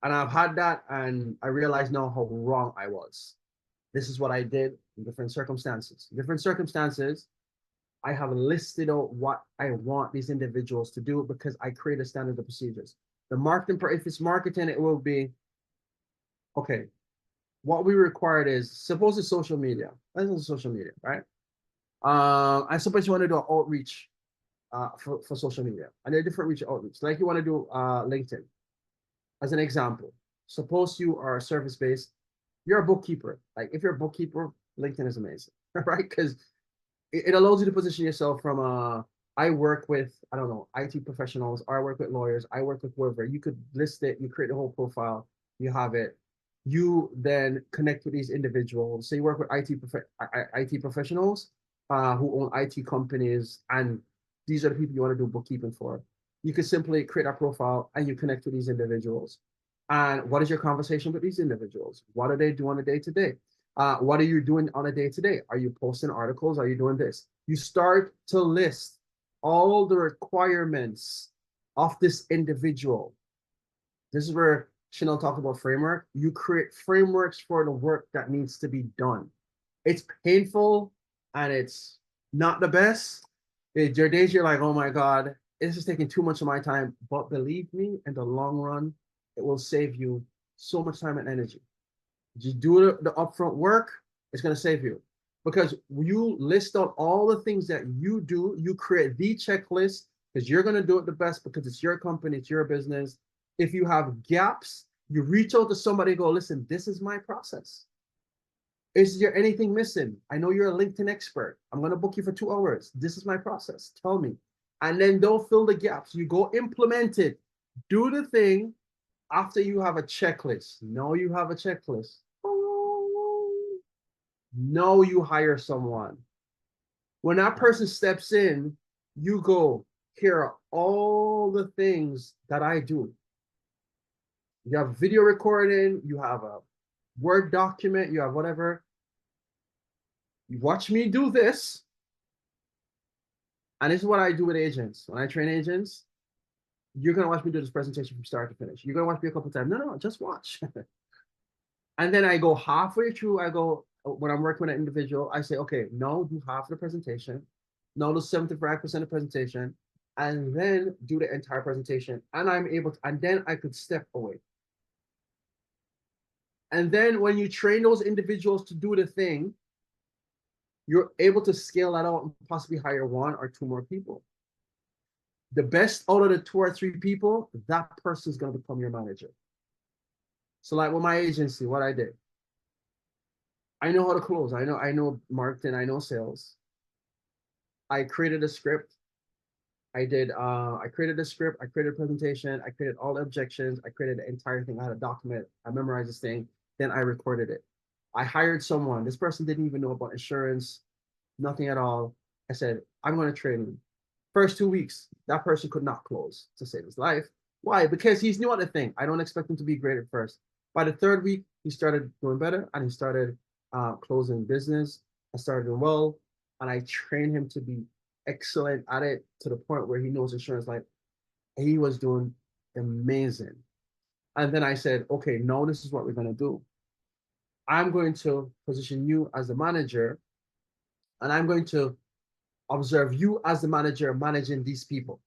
B: And I've had that, and I realize now how wrong I was. This is what I did in different circumstances. Different circumstances, I have listed out what I want these individuals to do because I create a standard of procedures. The marketing, if it's marketing, it will be, okay, what we required is, suppose it's social media. This is social media, right? I suppose you want to do an outreach for social media. And there are different reach outreach. Like you want to do LinkedIn. As an example, suppose you are service-based, you're a bookkeeper. Like if you're a bookkeeper, LinkedIn is amazing, right? Because it allows you to position yourself from I work with, I don't know, IT professionals, or I work with lawyers, I work with whoever. You could list it, you create a whole profile, you have it. You then connect with these individuals. So you work with IT professionals who own IT companies, and these are the people you want to do bookkeeping for. You could simply create a profile and you connect with these individuals. And what is your conversation with these individuals? What do they do on a day-to-day? What are you doing on a day-to-day? Are you posting articles? Are you doing this? You start to list all the requirements of this individual. This is where Chanel talked about framework. You create frameworks for the work that needs to be done. It's painful and it's not the best. Your days you're like, oh my God, this is taking too much of my time. But believe me, in the long run, it will save you so much time and energy. You do the upfront work, it's going to save you. Because you list out all the things that you do, you create the checklist because you're going to do it the best because it's your company, it's your business. If you have gaps, you reach out to somebody and go, listen, this is my process. Is there anything missing? I know you're a LinkedIn expert. I'm going to book you for 2 hours. This is my process. Tell me. And then don't fill the gaps. You go implement it. Do the thing after you have a checklist. Now you have a checklist. Now you hire someone. When that person steps in, you go, here are all the things that I do. You have video recording, you have a Word document, you have whatever. You watch me do this. And this is what I do with agents. When I train agents, you're going to watch me do this presentation from start to finish. You're going to watch me a couple of times. No, just watch. And then I go halfway through. I go, when I'm working with an individual, I say, okay, now do half the presentation. Now do 75% of the presentation. and then do the entire presentation. And I'm able to, and then I could step away. And then when you train those individuals to do the thing, you're able to scale that out and possibly hire 1 or 2 more people. The best out of the 2 or 3 people, that person is going to become your manager. So like with my agency, what I did, I know how to close. I know marketing, I know sales. I created a script. I created a script, I created a presentation, I created all the objections, I created the entire thing. I had a document, I memorized this thing, then I recorded it. I hired someone. This person didn't even know about insurance, nothing at all. I said, I'm going to train him. First 2 weeks, that person could not close to save his life. Why? Because he's new at the thing. I don't expect him to be great at first. By the 3rd week, he started doing better and he started closing business. I started doing well, and I trained him to be excellent at it to the point where he knows insurance. Like, he was doing amazing. And then I said, okay, now this is what we're going to do. I'm going to position you as the manager, and I'm going to observe you as the manager managing these people.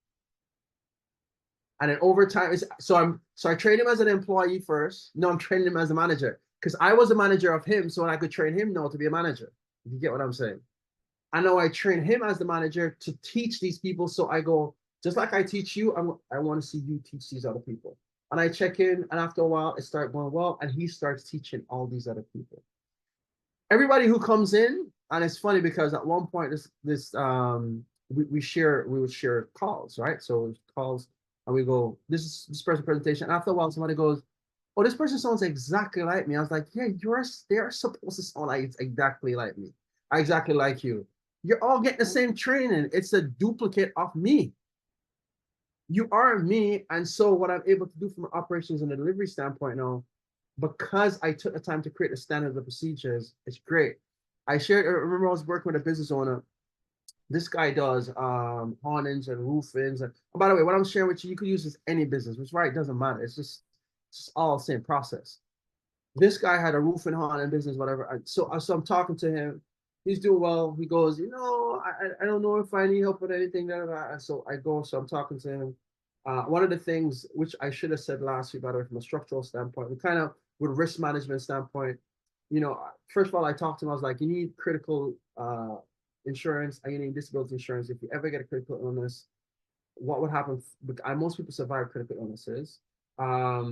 B: And then over time, so I trained him as an employee first. No, I'm training him as a manager because I was a manager of him, so I could train him now to be a manager. If you get what I'm saying? I know I train him as the manager to teach these people. So I go, just like I teach you, I want to see you teach these other people. And I check in, and after a while, it starts going well, and he starts teaching all these other people. Everybody who comes in, and it's funny because at one point, we would share calls, right? So calls, and we go, this person presentation. After a while, somebody goes, oh, this person sounds exactly like me. I was like, yeah, they're supposed to sound like exactly like me. Exactly like you. You're all getting the same training. It's a duplicate of me. You are me. And so what I'm able to do from an operations and a delivery standpoint now, because I took the time to create the standards of procedures, it's great. I remember I was working with a business owner. This guy does awnings and roofings. And by the way, what I'm sharing with you, you could use this any business, which right, it doesn't matter. It's just all the same process. This guy had a roofing awning business, whatever. So I'm talking to him. He's doing well. He goes, I don't know if I need help with anything. So I go, so I'm talking to him. One of the things which I should have said last week, by the way, from a structural standpoint, we kind of, with risk management standpoint, first of all, I talked to him. I was like, you need critical insurance and you need disability insurance. If you ever get a critical illness, what would happen? Most people survive critical illnesses. But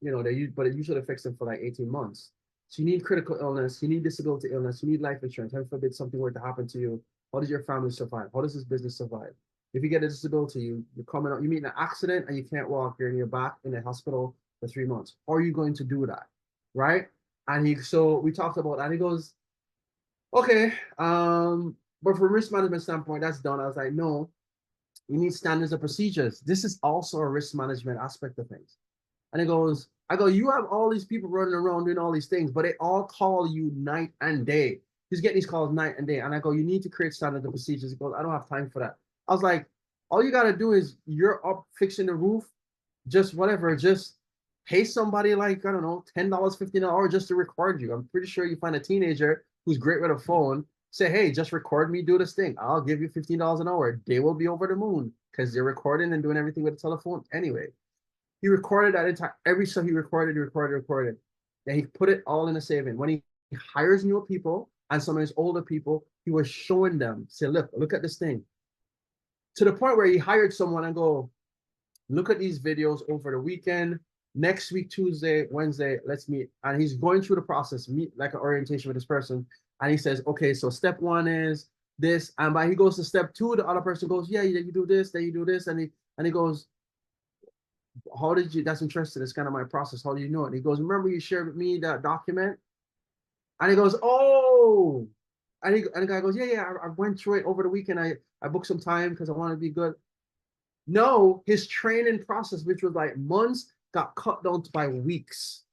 B: it usually affects them for like 18 months. So you need critical illness, you need disability illness, you need life insurance. Heaven forbid something were to happen to you. How does your family survive? How does this business survive? If you get a disability, you're coming out, you meet an accident and you can't walk, you're in your back in the hospital for 3 months. How are you going to do that? Right? So we talked about that. And he goes, okay, but from risk management standpoint, that's done. I was like, no, you need standards of procedures. This is also a risk management aspect of things. And I go, you have all these people running around doing all these things, but they all call you night and day. He's getting these calls night and day. And I go, you need to create standards and procedures. He goes, I don't have time for that. I was like, all you got to do is you're up fixing the roof, just whatever, just pay somebody like, I don't know, $10, $15 just to record you. I'm pretty sure you find a teenager who's great with a phone, say, hey, just record me do this thing. I'll give you $15 an hour. They will be over the moon because they're recording and doing everything with a telephone anyway. He recorded that entire, so he recorded. Then he put it all in a saving. When he hires new people and some of his older people, he was showing them, say, look at this thing. To the point where he hired someone and go, look at these videos over the weekend. Next week, Tuesday, Wednesday, let's meet. And he's going through the process, meet like an orientation with this person. And he says, okay, so step 1 is this. And by he goes to step 2, the other person goes, yeah, you do this, then you do this. And he goes, how did you, that's interesting. It's kind of my process. How do you know it? And he goes, remember you shared with me that document? And he goes, oh. And the guy goes, yeah, I went through it over the weekend. I booked some time because I want to be good. No, his training process, which was like months, got cut down by weeks.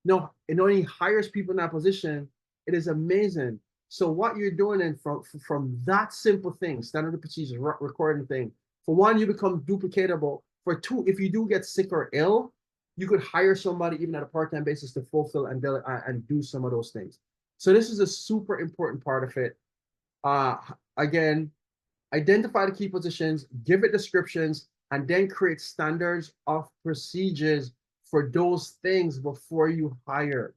B: No, and when he hires people in that position, it is amazing. So what you're doing, and from that simple thing, standard procedures, recording thing, for one, you become duplicatable. For 2, if you do get sick or ill, you could hire somebody even at a part-time basis to fulfill and do some of those things. So this is a super important part of it. Again, identify the key positions, give it descriptions, and then create standards of procedures for those things before you hire.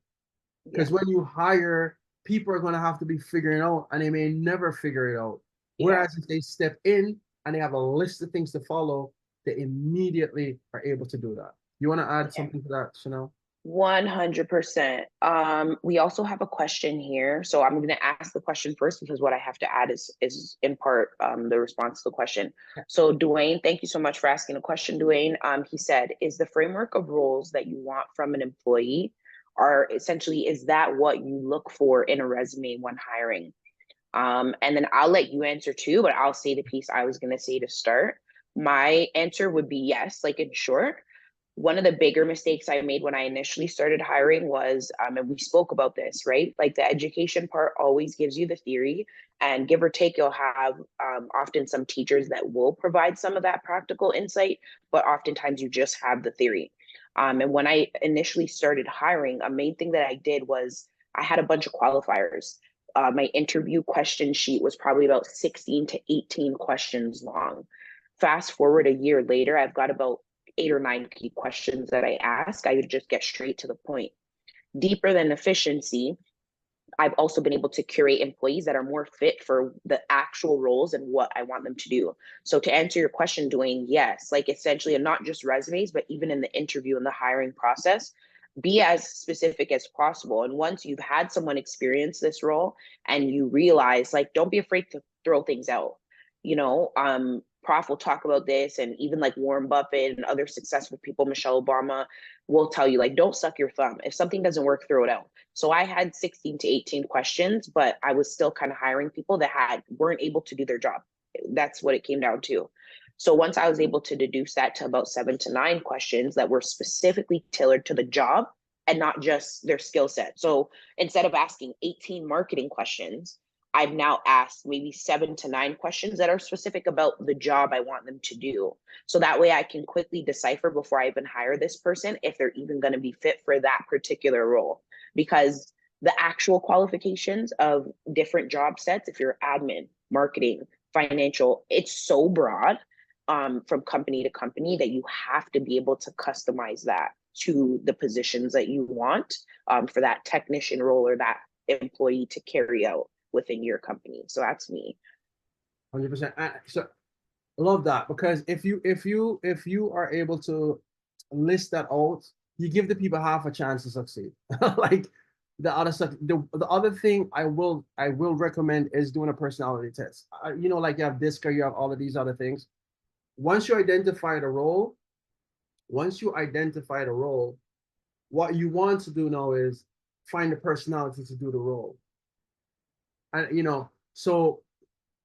A: Yeah.
B: Because when you hire, people are going to have to be figuring out and they may never figure it out.
A: Yeah.
B: Whereas if they step in and they have a list of things to follow, they immediately are able to do that. You want to add
A: Yeah.
B: something to that, Chanel?
A: 100%. We also have a question here. So I'm going to ask the question first because what I have to add is in part the response to the question. So Dwayne, thank you so much for asking a question, Dwayne. He said, is the framework of roles that you want from an employee are essentially, is that what you look for in a resume when hiring? And then I'll let you answer too, but I'll say the piece I was going to say to start. My answer would be yes, like in short. One of the bigger mistakes I made when I initially started hiring was, and we spoke about this, right? Like the education part always gives you the theory, and give or take, you'll have often some teachers that will provide some of that practical insight, but oftentimes you just have the theory. And when I initially started hiring, a main thing that I did was I had a bunch of qualifiers. My interview question sheet was probably about 16 to 18 questions long. Fast forward a year later, I've got about 8 or 9 key questions that I ask. I would just get straight to the point. Deeper than efficiency, I've also been able to curate employees that are more fit for the actual roles and what I want them to do. So to answer your question, Dwayne, yes, like essentially, and not just resumes, but even in the interview and the hiring process, be as specific as possible. And once you've had someone experience this role and you realize, like, don't be afraid to throw things out. Prof will talk about this, and even like Warren Buffett and other successful people, Michelle Obama, will tell you, like, don't suck your thumb. If something doesn't work, throw it out. So I had 16 to 18 questions, but I was still kind of hiring people that weren't able to do their job. That's what it came down to. So once I was able to deduce that to about 7 to 9 questions that were specifically tailored to the job and not just their skill set. So instead of asking 18 marketing questions, I've now asked maybe 7 to 9 questions that are specific about the job I want them to do. So that way I can quickly decipher before I even hire this person if they're even going to be fit for that particular role. Because the actual qualifications of different job sets, if you're admin, marketing, financial, it's so broad from company to company that you have to be able to customize that to the positions that you want for that technician role or that employee to carry out within your company. So that's me.
B: 100%. So I love that because if you are able to list that out, you give the people half a chance to succeed. Like the other stuff, the other thing I will recommend is doing a personality test. Like you have DISC, you have all of these other things. Once you identify the role, once you identify the role, what you want to do now is find the personality to do the role. And so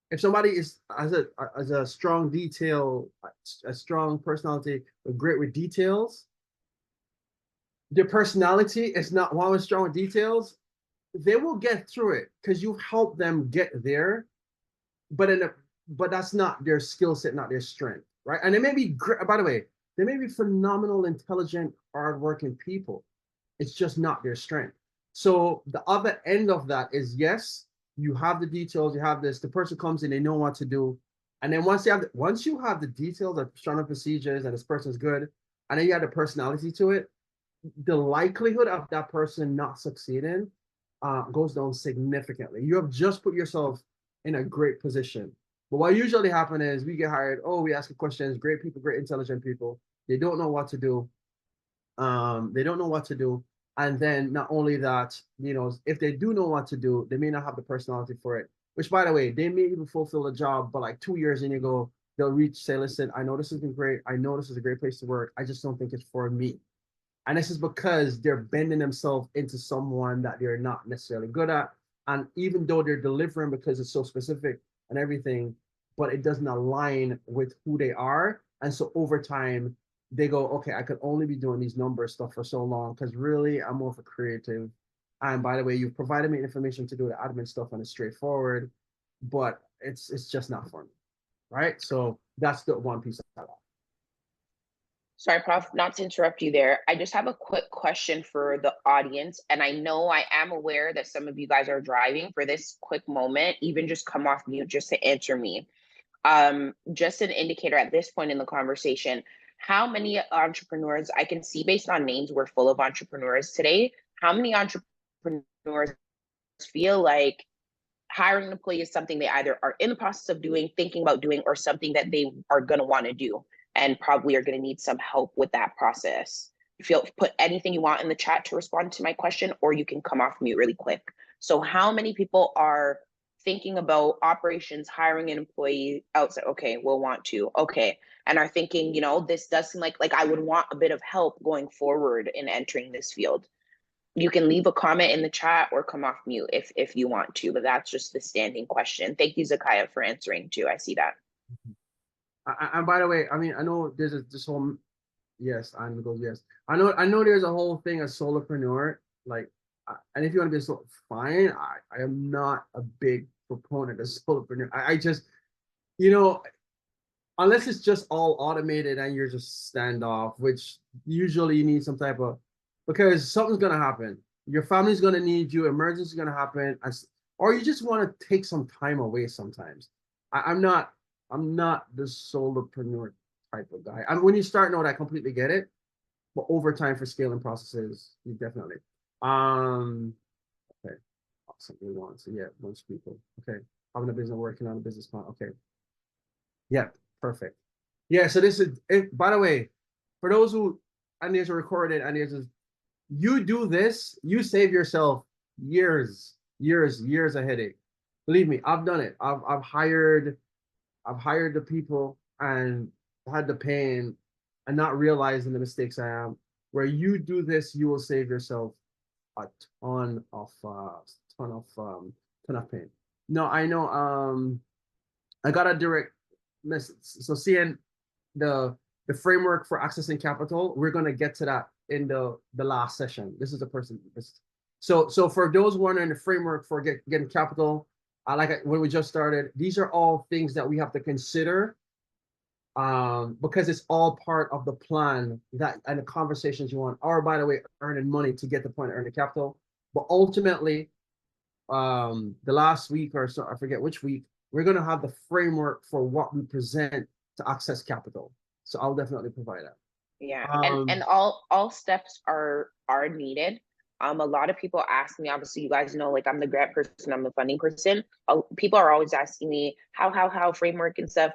B: if somebody has a strong detail, a strong personality, but great with details, their personality is not one with strong details, they will get through it because you've helped them get there. But that's not their skill set, not their strength, right? And they may be great. By the way, they may be phenomenal, intelligent, hardworking people. It's just not their strength. So the other end of that is yes, you have the details, you have this. The person comes in, they know what to do, and then once you have the details, the strong procedures, and this person's good, and then you have the personality to it, the likelihood of that person not succeeding goes down significantly. You have just put yourself in a great position. But what usually happens is we get hired. Oh, we ask questions. Great people, great intelligent people. They don't know what to do. They don't know what to do. And then not only that, if they do know what to do, they may not have the personality for it. Which, by the way, they may even fulfill the job, but like 2 years in, they'll say, listen, I know this has been great. I know this is a great place to work. I just don't think it's for me. And this is because they're bending themselves into someone that they're not necessarily good at. And even though they're delivering because it's so specific and everything, but it doesn't align with who they are. And so over time, they go, okay, I could only be doing these number stuff for so long because really I'm more of a creative. And by the way, you've provided me information to do the admin stuff and it's straightforward, but it's just not for me. Right. So that's the one piece of that.
A: Sorry, Prof, not to interrupt you there. I just have a quick question for the audience. And I know I am aware that some of you guys are driving for this quick moment, even just come off mute just to answer me. Just an indicator at this point in the conversation, how many entrepreneurs I can see based on names, we're full of entrepreneurs today. How many entrepreneurs feel like hiring an employee is something they either are in the process of doing, thinking about doing, or something that they are going to want to do and probably are going to need some help with that process? Feel put anything you want in the chat to respond to my question, or you can come off mute really quick. So how many people are thinking about operations, hiring an employee outside? Okay, we'll want to. Okay. And are thinking, this does seem like I would want a bit of help going forward in entering this field. You can leave a comment in the chat or come off mute if you want to, but that's just the standing question. Thank you, Zakaya, for answering too. I see that.
B: And by the way, I mean, I know there's this whole, yes, and goes, yes. I know there's a whole thing as solopreneur, like, and if you want to be so fine, I am not a big proponent of solopreneur. I just, unless it's just all automated and you're just standoff, which usually you need some type of, because something's gonna happen. Your family's gonna need you, emergency is gonna happen, or you just want to take some time away sometimes. I'm not the solopreneur type of guy. I mean, when you start out, I completely get it, but over time for scaling processes, you definitely. Okay, awesome. We want so yeah, most people. Okay, having a business, working on a business plan. Okay, yeah, perfect. Yeah, so this is it. By the way, for those who and there's a recorded and there's a, you do this, you save yourself years of headache. Believe me, I've done it. I've hired the people and had the pain and not realizing the mistakes I am. Where you do this, you will save yourself a ton of pain. No, I know. I got a direct message. So seeing the framework for accessing capital, we're gonna get to that in the last session. This is the person. So for those wondering the framework for getting capital, when we just started, these are all things that we have to consider because it's all part of the plan that and the conversations you want. Or by the way, earning money to get the point of earning capital. But ultimately, the last week or so, I forget which week, we're gonna have the framework for what we present to access capital. So I'll definitely provide that.
A: Yeah, and all steps are needed. A lot of people ask me, obviously, you guys know, like I'm the grant person, I'm the funding person. People are always asking me how framework and stuff.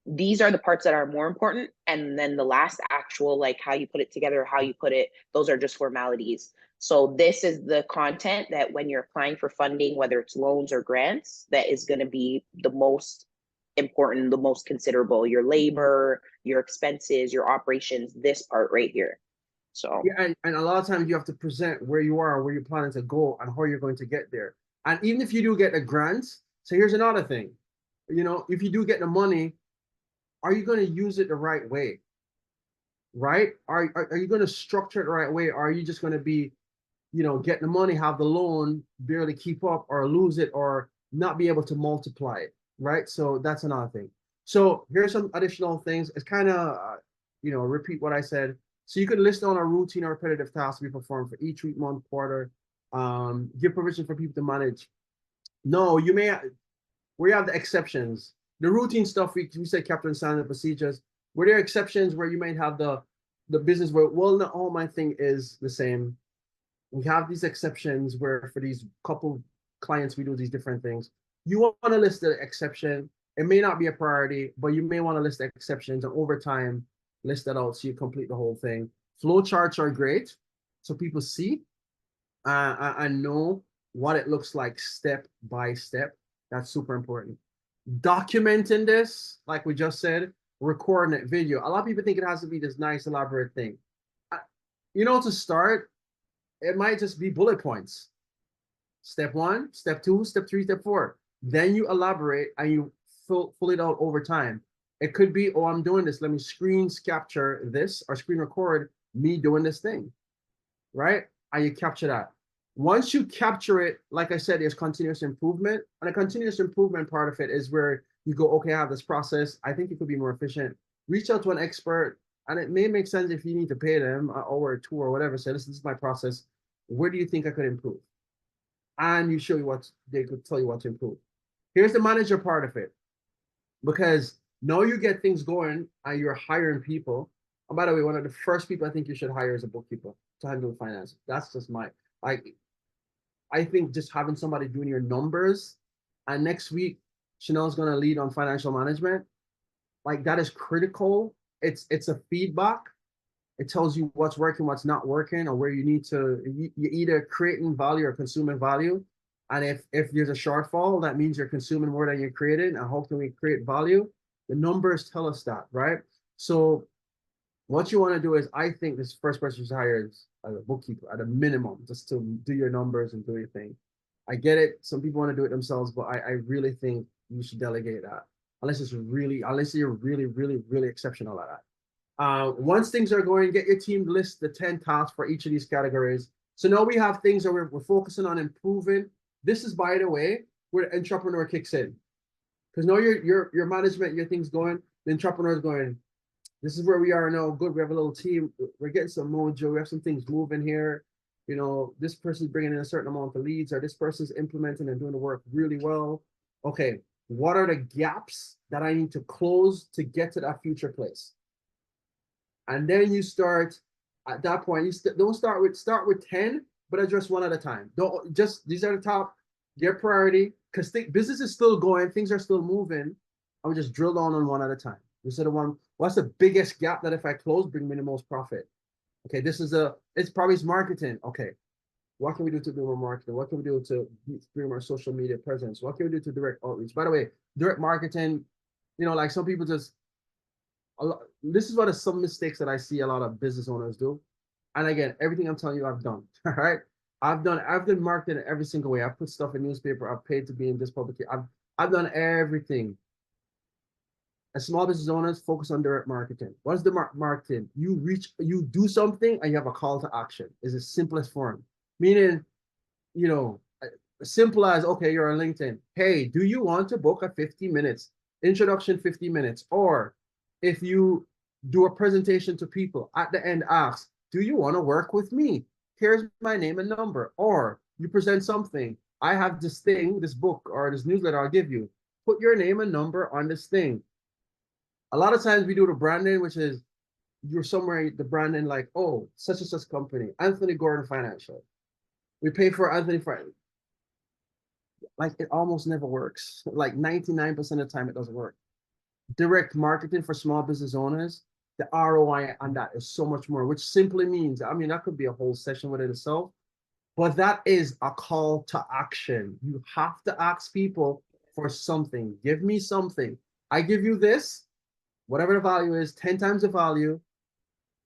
A: These are the parts that are more important, and then the last actual, like how you put it together, how you put it, those are just formalities. So this is the content that when you're applying for funding, whether it's loans or grants, that is going to be the most important, the most considerable. Your labor, your expenses, your operations, this part right here. So
B: yeah, and a lot of times you have to present where you are, where you're planning to go, and how you're going to get there. And even if you do get a grant, so here's another thing, if you do get the money, are you going to use it the right way? Right? Are you going to structure it the right way? Or are you just going to be, getting the money, have the loan, barely keep up, or lose it, or not be able to multiply it? Right? So that's another thing. So here's some additional things. It's kind of, repeat what I said. So you could list down a routine or repetitive task to be performed for each week, month, quarter. Give permission for people to manage. No, you may, we have the exceptions. The routine stuff, we said captain standard procedures. Were there exceptions where you might have the business where, well, not all my thing is the same. We have these exceptions where for these couple clients, we do these different things. You want to list the exception. It may not be a priority, but you may want to list the exceptions and over time, list that out so you complete the whole thing. Flow charts are great. So people see and know what it looks like step by step. That's super important. Documenting this, like we just said, recording it, video. A lot of people think it has to be this nice, elaborate thing. To start, it might just be bullet points. Step 1, step 2, step 3, step 4. Then you elaborate and you fill it out over time. It could be, oh, I'm doing this. Let me screen capture this or screen record me doing this thing, right? And you capture that. Once you capture it, like I said, there's continuous improvement. And a continuous improvement part of it is where you go, okay, I have this process. I think it could be more efficient. Reach out to an expert. And it may make sense if you need to pay them or a tour or whatever. Say, listen, this is my process. Where do you think I could improve? And you show you what they could tell you what to improve. Here's the manager part of it. because now you get things going and you're hiring people. And by the way, one of the first people I think you should hire is a bookkeeper to handle finance. That's just my like. I think just having somebody doing your numbers, and next week Chanel's going to lead on financial management. Like that is critical. It's a feedback. It tells you what's working, what's not working, or where you need to you either creating value or consuming value. And if there's a shortfall, that means you're consuming more than you're creating. And how can we create value? The numbers tell us that, right? So what you want to do is, I think this first person you hire is a bookkeeper at a minimum, just to do your numbers and do your thing. I get it. Some people want to do it themselves, but I really think you should delegate that unless you're really exceptional at that. Once things are going, get your team to list the 10 tasks for each of these categories. So now we have things that we're focusing on improving. This is, by the way, where the entrepreneur kicks in. Because now your management, your thing's going, the entrepreneur is going, this is where we are now. Good, we have a little team. We're getting some mojo. We have some things moving here. You know, this person's bringing in a certain amount of leads, or this person's implementing and doing the work really well. Okay, what are the gaps that I need to close to get to that future place? And then you start at that point. Don't start with 10, but address one at a time. Don't just these are the top. Get priority because business is still going, things are still moving. I would just drill down on one at a time. Instead of one, what's the biggest gap that if I close, bring me the most profit? Okay, it's probably marketing. Okay, what can we do to do more marketing? What can we do to bring more social media presence? What can we do to direct outreach? By the way, direct marketing, like some people just, this is what are some mistakes that I see a lot of business owners do. And again, everything I'm telling you, I've done. All right. I've done marketing every single way. I've put stuff in newspaper. I've paid to be in this publication. I've done everything. As small business owners, focus on direct marketing. What's the marketing? You do something and you have a call to action. Is the simplest form. Meaning, simple as, okay, you're on LinkedIn. Hey, do you want to book a 50 minutes, introduction 50 minutes? Or if you do a presentation to people, at the end ask, do you want to work with me? Here's my name and number. Or you present something. I have this thing, this book, or this newsletter I'll give you. Put your name and number on this thing. A lot of times we do the branding, which is you're somewhere, the branding like, oh, such and such company, Anthony Gordon Financial. We pay for Anthony Friday. Like it almost never works. Like 99% of the time it doesn't work. Direct marketing for small business owners, the ROI on that is so much more, which simply means, I mean, that could be a whole session within itself, but that is a call to action. You have to ask people for something. Give me something. I give you this, whatever the value is, 10 times the value,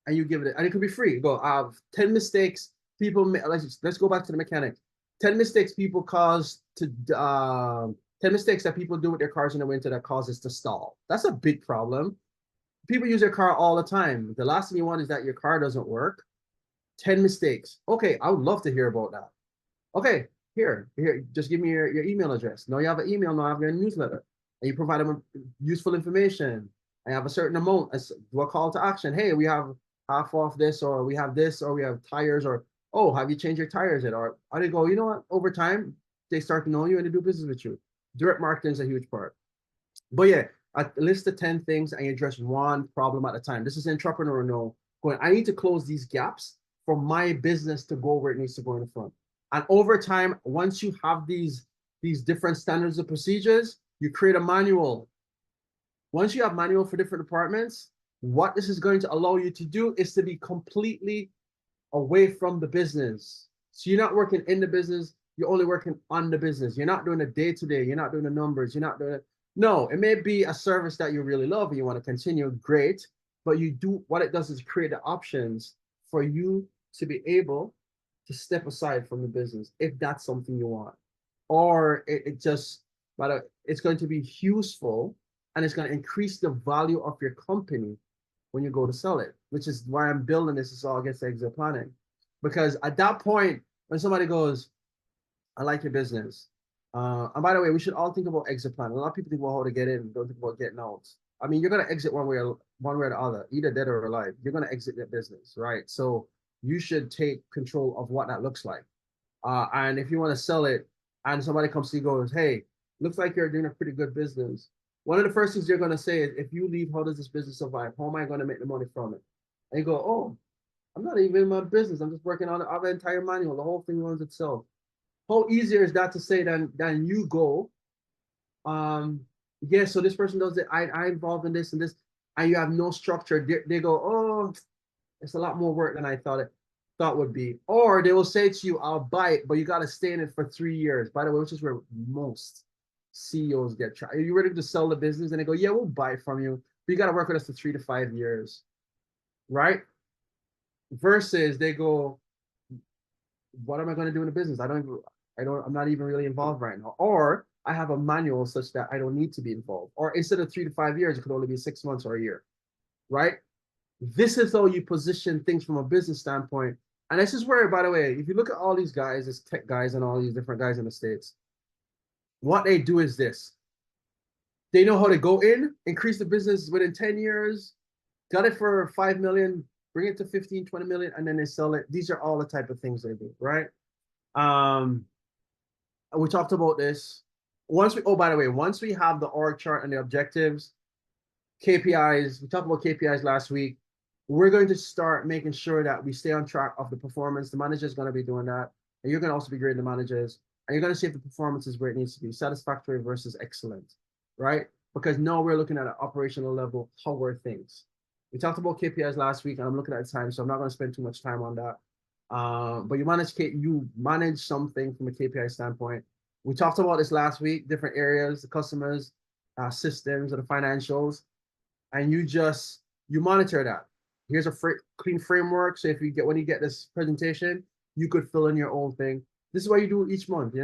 B: and you give it, and it could be free. Go, I have 10 mistakes people, let's go back to the mechanic. 10 mistakes people cause to, 10 mistakes that people do with their cars in the winter that causes to stall. That's a big problem. People use their car all the time. The last thing you want is that your car doesn't work. 10 mistakes. Okay, I would love to hear about that. Okay, here, just give me your email address. Now you have an email, now I have your newsletter. And you provide them with useful information. I have a certain amount, do a call to action. Hey, we have half off this, or we have this, or we have tires, or, oh, have you changed your tires yet? Or they go, you know what, over time, they start to know you and they do business with you. Direct marketing is a huge part. But yeah, I list the 10 things and you address one problem at a time. This is entrepreneur going, I need to close these gaps for my business to go where it needs to go in the front. And over time, once you have these different standards of procedures, you create a manual. Once you have manual for different departments, what this is going to allow you to do is to be completely away from the business. So you're not working in the business, you're only working on the business. You're not doing the day-to-day, you're not doing the numbers, you're not doing it. No, it may be a service that you really love and you want to continue, great. But what it does is create the options for you to be able to step aside from the business if that's something you want. Or it's going to be useful and it's going to increase the value of your company when you go to sell it, which is why I'm building this. Is all against exit planning. Because at that point, when somebody goes, I like your business. And by the way, we should all think about exit plan. A lot of people think about how to get in and don't think about getting out. I mean, you're going to exit one way or the other, either dead or alive. You're going to exit that business, right? So you should take control of what that looks like. And if you want to sell it and somebody comes to you and goes, hey, looks like you're doing a pretty good business. one of the first things they're going to say is, if you leave, how does this business survive? How am I going to make the money from it? And you go, oh, I'm not even in my business. I'm just working on the entire manual. The whole thing runs itself. How easier is that to say than you go, yeah, so this person does it. I involved in this and this, and you have no structure. They go, oh, it's a lot more work than I thought would be. Or they will say to you, I'll buy it, but you got to stay in it for 3 years. By the way, which is where most CEOs get tried. Are you ready to sell the business? And they go, yeah, we'll buy it from you, but you got to work with us for 3 to 5 years, right? Versus they go, what am I going to do in the business? I'm not even really involved right now. Or I have a manual such that I don't need to be involved. Or instead of 3 to 5 years, it could only be 6 months or a year, right? This is how you position things from a business standpoint. And this is where, by the way, if you look at all these guys, these tech guys and all these different guys in the States, what they do is this. They know how to go in, increase the business within 10 years, got it for 5 million, bring it to 15, 20 million, and then they sell it. These are all the type of things they do, right? We talked about this. By the way, once we have the org chart and the objectives, KPIs, we talked about KPIs last week. We're going to start making sure that we stay on track of the performance. The manager is going to be doing that. And you're going to also be grading the managers. And you're going to see if the performance is where it needs to be, satisfactory versus excellent, right? Because now we're looking at an operational level, how were things? We talked about KPIs last week, and I'm looking at the time, so I'm not going to spend too much time on that. But you manage something from a KPI standpoint. We talked about this last week, different areas, the customers, systems, or the financials, and you monitor that. Here's a clean framework. So when you get this presentation, you could fill in your own thing. This is what you do each month,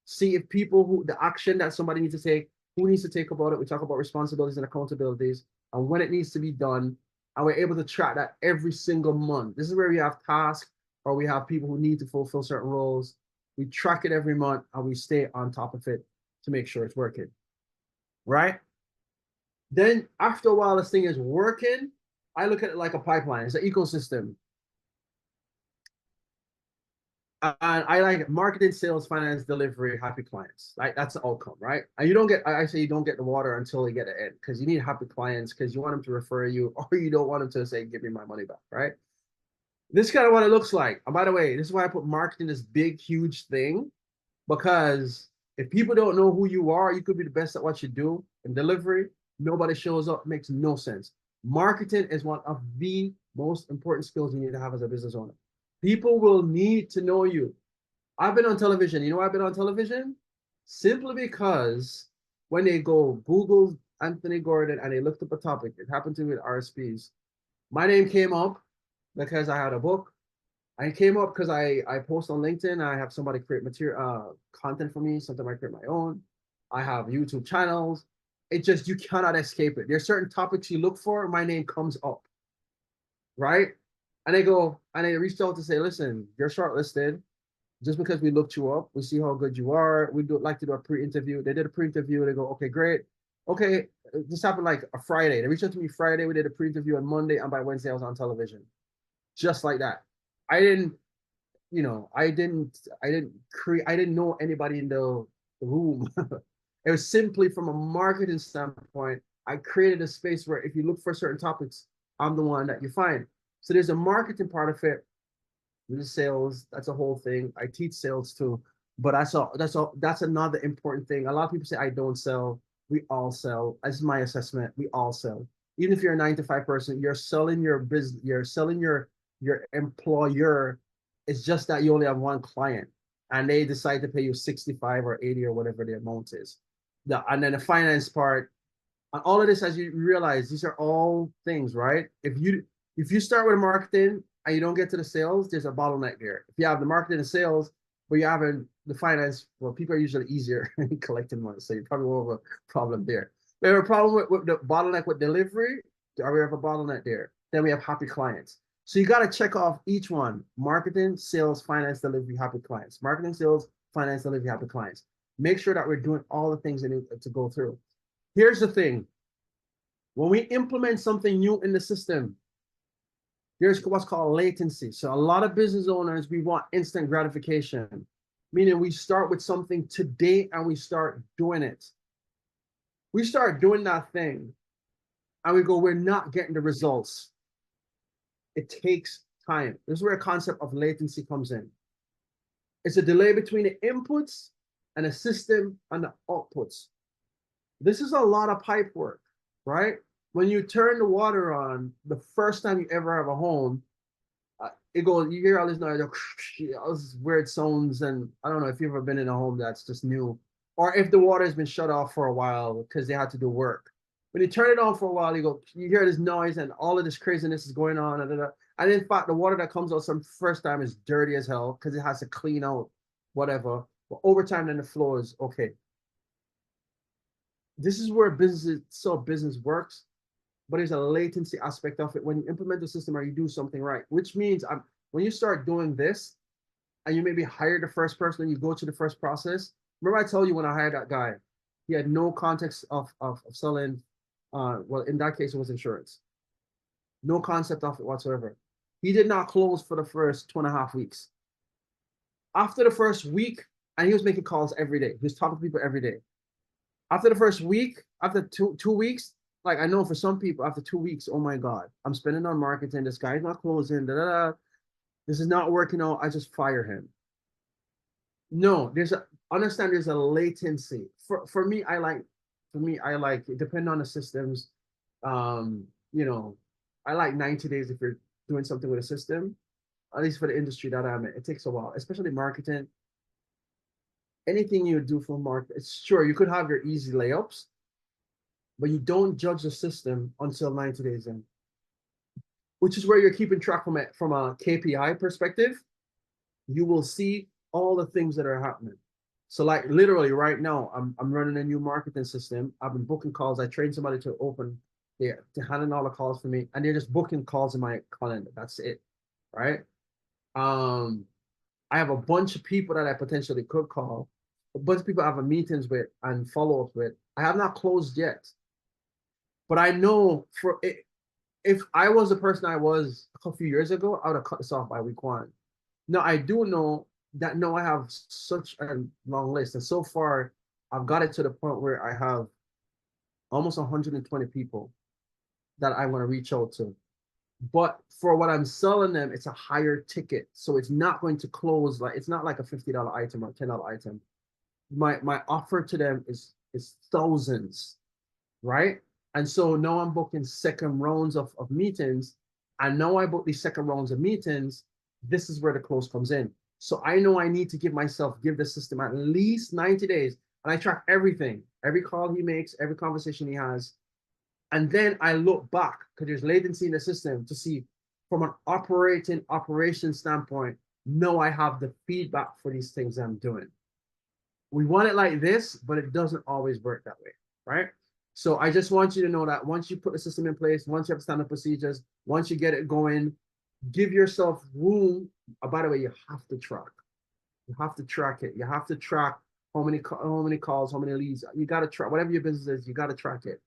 B: see if the action that somebody needs to take, who needs to take about it. We talk about responsibilities and accountabilities and when it needs to be done. And we're able to track that every single month. This is where we have tasks or we have people who need to fulfill certain roles. We track it every month and we stay on top of it to make sure it's working, right? Then after a while, this thing is working. I look at it like a pipeline. It's an ecosystem. And I like marketing, sales, finance, delivery, happy clients. Like that's the outcome, right? And I say you don't get the water until you get it in, because you need happy clients because you want them to refer you, or you don't want them to say, give me my money back, right? This is kind of what it looks like. And by the way, this is why I put marketing this big, huge thing, because if people don't know who you are, you could be the best at what you do. In delivery, nobody shows up, makes no sense. Marketing is one of the most important skills you need to have as a business owner. People will need to know you. I've been on television. You know why I've been on television? Simply because when they go Google Anthony Gordon and they looked up a topic, it happened to me with RSPs. My name came up because I had a book. I came up because I post on LinkedIn. I have somebody create material, content for me. Sometimes I create my own. I have YouTube channels. You cannot escape it. There's certain topics you look for. My name comes up, right? And they reached out to say, listen, you're shortlisted. Just because we looked you up, we see how good you are. We'd like to do a pre-interview. They did a pre-interview. They go, okay, great. Okay, this happened like a Friday. They reached out to me Friday. We did a pre-interview on Monday, and by Wednesday, I was on television. Just like that. I didn't know anybody in the room. It was simply from a marketing standpoint. I created a space where if you look for certain topics, I'm the one that you find. So there's a marketing part of it. There's sales. That's a whole thing. I teach sales too, but that's another important thing. A lot of people say I don't sell. We all sell. That's my assessment. We all sell. Even if you're a 9 to 5 person, you're selling your business. You're selling your employer. It's just that you only have one client, and they decide to pay you 65 or 80 or whatever the amount is. And then the finance part, and all of this, as you realize, these are all things, right? If you start with marketing and you don't get to the sales, there's a bottleneck there. If you have the marketing and sales, but you haven't the finance, well, people are usually easier in collecting money, so you probably won't have a problem there. We have a problem with the bottleneck with delivery, or we have a bottleneck there. Then we have happy clients. So you got to check off each one: marketing, sales, finance, delivery, happy clients. Marketing, sales, finance, delivery, happy clients. Make sure that we're doing all the things that need to go through. Here's the thing. When we implement something new in the system, there's what's called latency. So a lot of business owners, we want instant gratification, meaning we start with something today and we start doing it. We start doing that thing and we go, we're not getting the results. It takes time. This is where a concept of latency comes in. It's a delay between the inputs and the system and the outputs. This is a lot of pipe work, right? When you turn the water on, the first time you ever have a home, it goes, you hear all this noise, all this weird sounds, and I don't know if you've ever been in a home that's just new, or if the water has been shut off for a while because they had to do work. When you turn it on for a while, you hear this noise and all of this craziness is going on. And in fact, the water that comes out some first time is dirty as hell because it has to clean out whatever. But over time, then the flow is okay. This is where business works, but there's a latency aspect of it when you implement the system or you do something right, which means when you start doing this and you maybe hire the first person and you go to the first process. Remember I told you when I hired that guy, he had no context of selling, well, in that case, it was insurance. No concept of it whatsoever. He did not close for the first 2.5 weeks. After the first week, and he was making calls every day. He was talking to people every day. After the first week, after two weeks, like I know for some people, after 2 weeks, oh my God, I'm spending on marketing. This guy's not closing. This is not working out. I just fire him. No, understand there's a latency. For me, I like it depending on the systems. I like 90 days if you're doing something with a system, at least for the industry that I'm in. It takes a while, especially marketing. Anything you do for market, it's sure you could have your easy layups, but you don't judge the system until 90 days in, which is where you're keeping track from a KPI perspective. You will see all the things that are happening. So like literally right now, I'm running a new marketing system. I've been booking calls. I trained somebody to handle all the calls for me, and they're just booking calls in my calendar. That's it, right? I have a bunch of people that I potentially could call, a bunch of people I have meetings with and follow-ups with. I have not closed yet, but I know for it, if I was the person I was a few years ago, I would have cut this off by week 1. Now I do know that I have such a long list, and so far I've got it to the point where I have almost 120 people that I want to reach out to. But for what I'm selling them, it's a higher ticket, so it's not going to close. Like it's not like a $50 item or $10 item. My offer to them is thousands, right? And so now I'm booking second rounds of meetings, and now I book these second rounds of meetings. This is where the close comes in. So I know I need to give the system at least 90 days, and I track everything, every call he makes, every conversation he has. And then I look back because there's latency in the system to see from an operation standpoint, no, I have the feedback for these things I'm doing. We want it like this, but it doesn't always work that way, right? So I just want you to know that once you put the system in place, once you have standard procedures, once you get it going, give yourself room. By the way, you have to track. You have to track it. You have to track how many calls, how many leads. You got to track whatever your business is. You got to track it,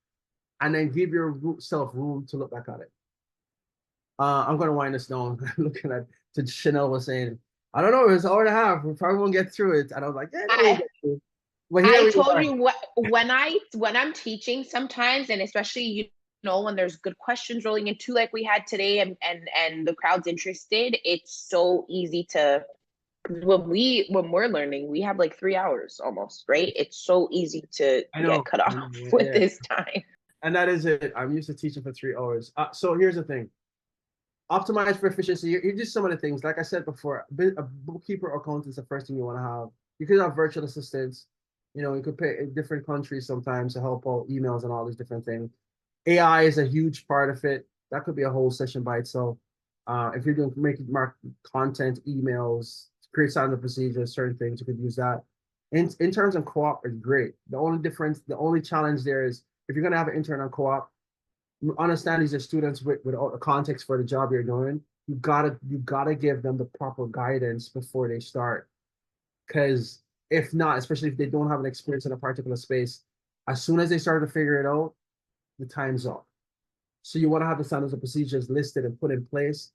B: and then give yourself room to look back at it. I'm going to wind this down. Looking at to Chanel was saying, I don't know, it's an hour and a half. We probably won't get through it. And I was like, yeah, no, we'll get through it. But here
A: I told you when I'm teaching sometimes, and especially when there's good questions rolling in too, like we had today, and the crowd's interested, it's so easy to when we're learning, we have like 3 hours almost, right? It's so easy to get cut off with this time.
B: And that is it. I'm used to teaching for 3 hours. So here's the thing. Optimize for efficiency. Here's just some of the things. Like I said before, a bookkeeper or accountant is the first thing you want to have. You could have virtual assistants. You could pay in different countries sometimes to help out emails and all these different things. AI is a huge part of it. That could be a whole session by itself. If you're doing making content, emails, create standard procedures, certain things, you could use that. In terms of co-op, it's great. The only challenge there is if you're gonna have an intern on co-op, understand these are students without the context for the job you're doing. You gotta give them the proper guidance before they start. Because if not, especially if they don't have an experience in a particular space, as soon as they start to figure it out, the time's up. So you want to have the standards and procedures listed and put in place.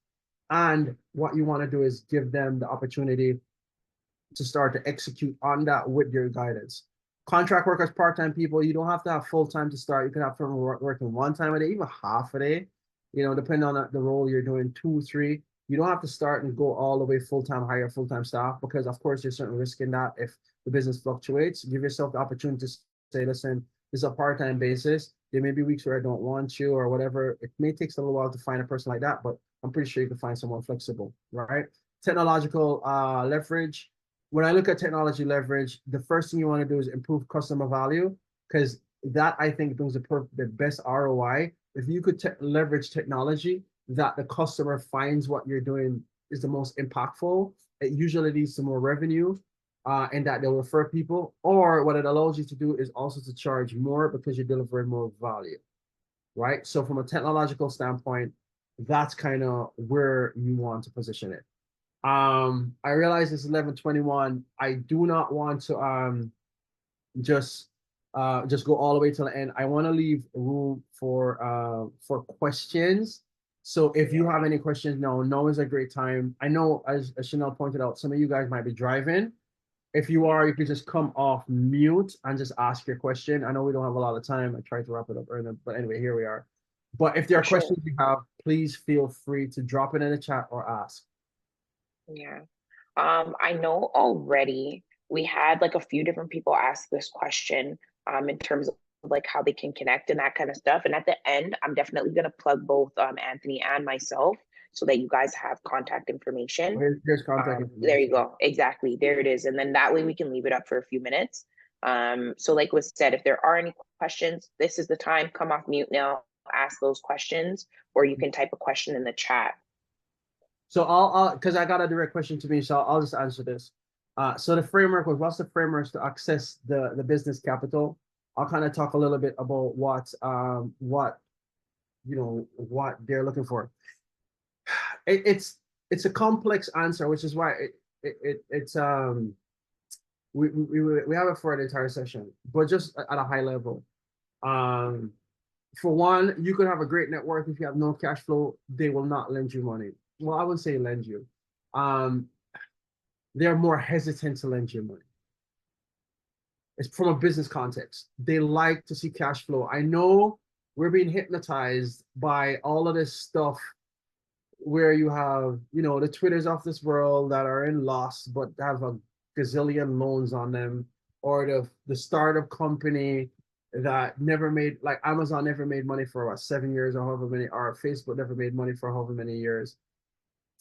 B: And what you want to do is give them the opportunity to start to execute on that with your guidance. Contract workers, part-time people, you don't have to have full-time to start. You can have someone working 1 time a day, even half a day, depending on the role you're doing, 2, 3. You don't have to start and go all the way full-time, hire full-time staff, because of course there's certain risk in that if the business fluctuates. Give yourself the opportunity to say, listen, this is a part-time basis. There may be weeks where I don't want you or whatever. It may take a little while to find a person like that, but I'm pretty sure you can find someone flexible, right? Technological leverage. When I look at technology leverage, the first thing you want to do is improve customer value, because that, I think, brings the best ROI. If you could leverage technology that the customer finds what you're doing is the most impactful, it usually leads to more revenue, and that they'll refer people. Or what it allows you to do is also to charge more because you're delivering more value, right? So from a technological standpoint, that's kind of where you want to position it. I realize it's 11:21. I do not want to just go all the way till the end. I want to leave room for questions. So if you have any questions, now is a great time. I know, as Chanel pointed out, some of you guys might be driving. If you are, you can just come off mute and just ask your question. I know we don't have a lot of time. I tried to wrap it up earlier, but anyway, here we are. But if there are questions you have, please feel free to drop it in the chat or ask.
A: Yeah. I know already we had like a few different people ask this question in terms of like how they can connect and that kind of stuff. And at the end, I'm definitely going to plug both Anthony and myself so that you guys have contact information.
B: Here's contact information.
A: There you go. Exactly. There it is. And then that way we can leave it up for a few minutes. So like was said, if there are any questions, this is the time. Come off mute now, ask those questions, or you can type a question in the chat.
B: So I'll because I got a direct question to me, so I'll just answer this. So the framework was, what's the framework to access the business capital? I'll kind of talk a little bit about what they're looking for. It's a complex answer, which is why it's we have it for an entire session, but just at a high level. For one, you could have a great net worth. If you have no cash flow, they will not lend you money. Well, I wouldn't say lend you. They're more hesitant to lend you money. It's from a business context. They like to see cash flow. I know we're being hypnotized by all of this stuff where you have, the Twitters of this world that are in loss, but have a gazillion loans on them, or the startup company that never made, like Amazon never made money for what, 7 years or however many, or Facebook never made money for however many years.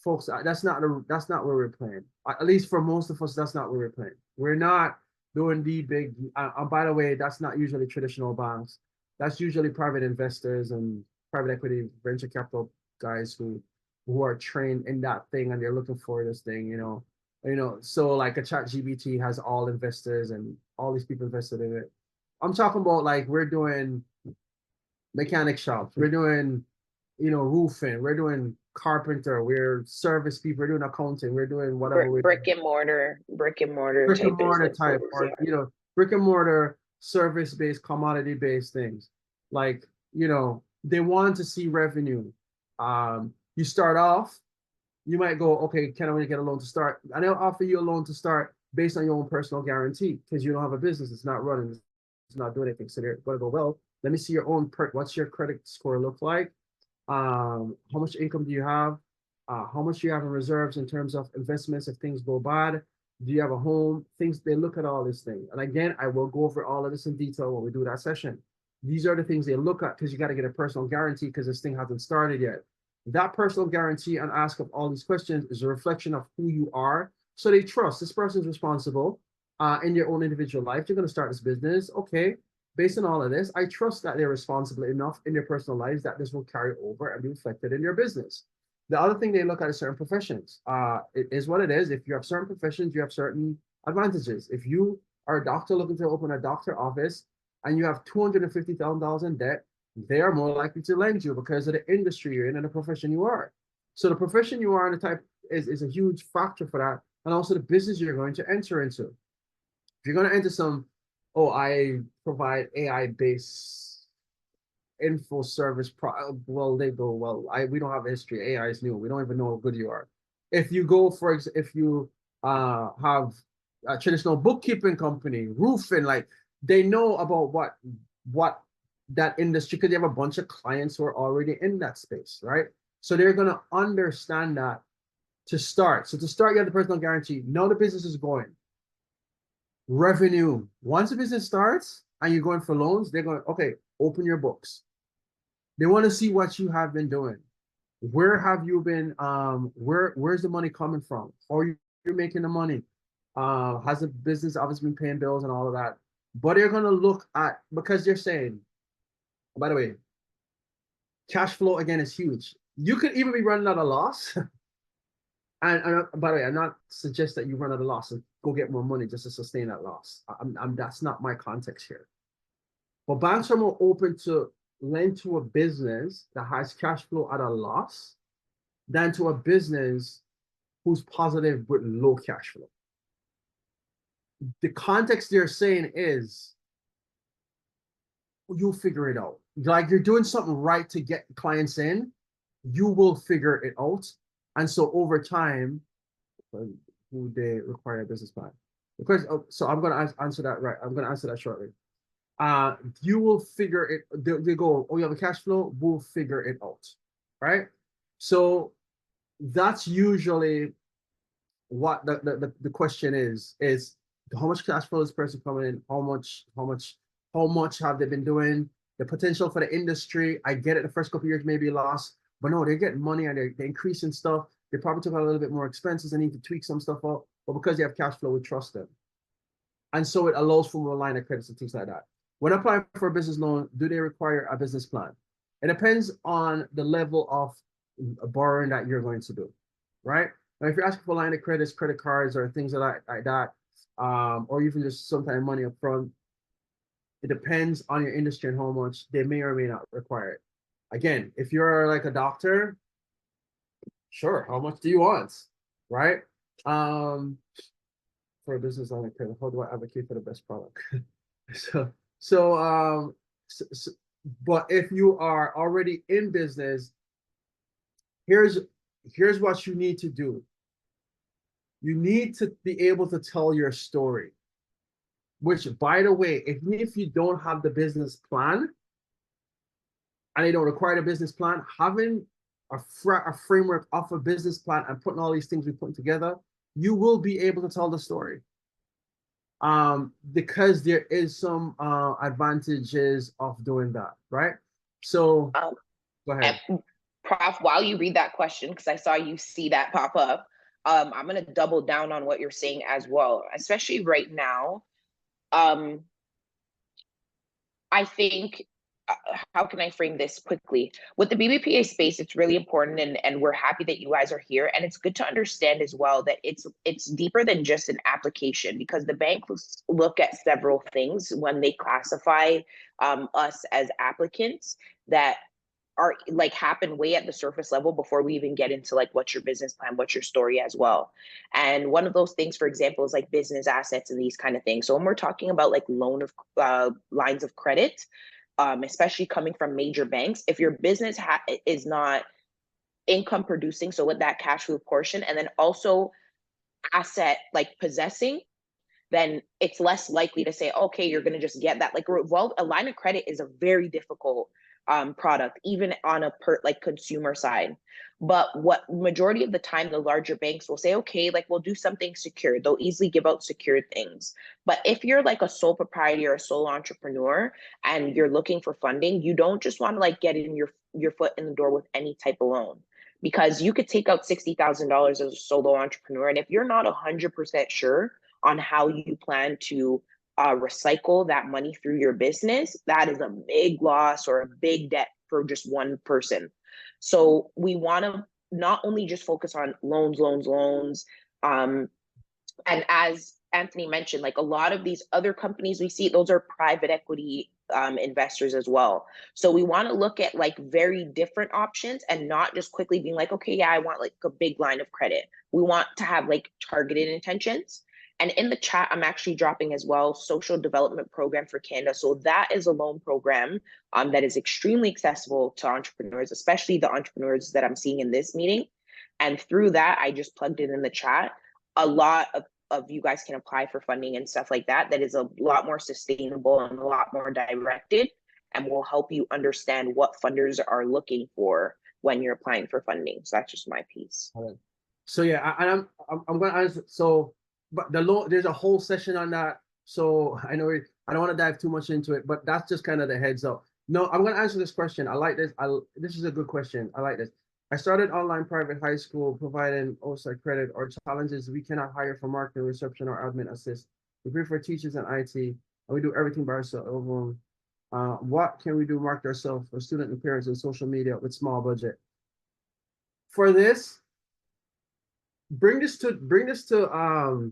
B: Folks, that's not where we're playing. At least for most of us, that's not where we're playing. We're not doing the big. By the way, that's not usually traditional banks. That's usually private investors and private equity, venture capital guys who are trained in that thing and they're looking for this thing. So like a ChatGPT has all investors and all these people invested in it. I'm talking about like we're doing mechanic shops, we're doing, roofing, we're doing carpenter, we're service people, we're doing accounting, we're doing whatever
A: brick and mortar
B: type, or brick and mortar service-based, commodity-based things. Like, they want to see revenue. You start off, you might go, okay, can I get a loan to start? And they'll offer you a loan to start based on your own personal guarantee because you don't have a business, it's not running, it's not doing anything. So they're going to go, well, let me see your own what's your credit score look like? How much income do you have? How much do you have in reserves in terms of investments if things go bad? Do you have a home? Things, they look at all these things. And again, I will go over all of this in detail when we do that session. These are the things they look at because you got to get a personal guarantee because this thing hasn't started yet. That personal guarantee and ask of all these questions is a reflection of who you are. So they trust this person is responsible in their own individual life. They're going to start this business. Okay, based on all of this, I trust that they're responsible enough in their personal lives that this will carry over and be reflected in their business. The other thing they look at is certain professions. It is what it is. If you have certain professions, you have certain advantages. If you are a doctor looking to open a doctor office and you have $250,000 in debt, they are more likely to lend you because of the industry you're in and the profession you are. So the profession you are and the type is a huge factor for that. And also the business you're going to enter into. If you're going to enter some, I provide AI-based info service. Well, they go, we don't have a history. AI is new. We don't even know how good you are. If you go, if you have a traditional bookkeeping company, roofing, like they know about what that industry, because they have a bunch of clients who are already in that space, right? So they're going to understand that to start. So to start, you have the personal guarantee. Know the business is going. Revenue. Once the business starts and you're going for loans, they're going, okay, open your books. They want to see what you have been doing. Where have you been? Where's the money coming from? How are you making the money? Has the business obviously been paying bills and all of that? But they're going to look at, because they're saying, by the way, cash flow again is huge. You could even be running at a loss. And by the way, I'm not suggest that you run at a loss and go get more money just to sustain that loss. That's not my context here. But banks are more open to lend to a business that has cash flow at a loss than to a business who's positive with low cash flow. The context they're saying is, you'll figure it out. Like, you're doing something right to get clients in, you will figure it out. And so over time, would they require a business plan? Because so I'm going to answer that right. I'm going to answer that shortly. You will figure it. They go, oh, you have a cash flow, we'll figure it out, right? So that's usually what the question is how much cash flow is this person coming in, how much have they been doing, the potential for the industry. I get it, the first couple of years may be lost, but no, they're getting money and they're increasing stuff. They probably took out a little bit more expenses. They need to tweak some stuff out, but because they have cash flow, we trust them. And so it allows for more line of credits and things like that. When applying for a business loan, do they require a business plan? It depends on the level of borrowing that you're going to do, right? Now, if you're asking for line of credits, credit cards, or things like that, or even just sometimes money up front, it depends on your industry and how much they may or may not require it. Again, if you're like a doctor, sure, how much do you want, right? For a business line of credit, how do I advocate for the best product? so, but if you are already in business, here's what you need to do. You need to be able to tell your story, which, by the way, even if you don't have the business plan and they don't require the business plan, having a framework of a business plan and putting all these things we put together, you will be able to tell the story. Because there is some advantages of doing that, right? So go ahead.
A: Prof, while you read that question, because I saw you see that pop up, I'm going to double down on what you're saying as well, especially right now. I think, how can I frame this quickly? With the BBPA space, it's really important, and we're happy that you guys are here. And it's good to understand as well that it's deeper than just an application, because the banks look at several things when they classify us as applicants that are like happen way at the surface level before we even get into like what's your business plan, what's your story as well. And one of those things, for example, is like business assets and these kind of things. So when we're talking about like lines of credit, especially coming from major banks, if your business is not income producing, so with that cash flow portion, and then also asset like possessing, then it's less likely to say, okay, you're going to just get that. Like a line of credit is a very difficult product, even on a consumer side. But what majority of the time, the larger banks will say, okay, like we'll do something secure. They'll easily give out secured things. But if you're like a sole proprietor or a sole entrepreneur and you're looking for funding, you don't just want to like get in your foot in the door with any type of loan, because you could take out $60,000 as a solo entrepreneur. And if you're not 100% sure on how you plan to recycle that money through your business, that is a big loss or a big debt for just one person. So we want to not only just focus on loans. And as Anthony mentioned, like a lot of these other companies we see, those are private equity investors as well. So we want to look at like very different options and not just quickly being like, okay, yeah, I want like a big line of credit. We want to have like targeted intentions. And in the chat, I'm actually dropping as well social development program for Canada. So that is a loan program that is extremely accessible to entrepreneurs, especially the entrepreneurs that I'm seeing in this meeting. And through that, I just plugged it in the chat. A lot of you guys can apply for funding and stuff like that, that is a lot more sustainable and a lot more directed, and will help you understand what funders are looking for when you're applying for funding. So that's just my piece.
B: So yeah, I'm going to answer. So, but there's a whole session on that. So I know I don't want to dive too much into it, but that's just kind of the heads up. No, I'm going to answer this question. I like this. This is a good question. I like this. I started online private high school providing OSA credit or challenges. We cannot hire for marketing, reception, or admin assist. We prefer teachers and IT, and we do everything by ourselves. What can we do? Market ourselves for student and parents and social media with small budget. For this, bring this to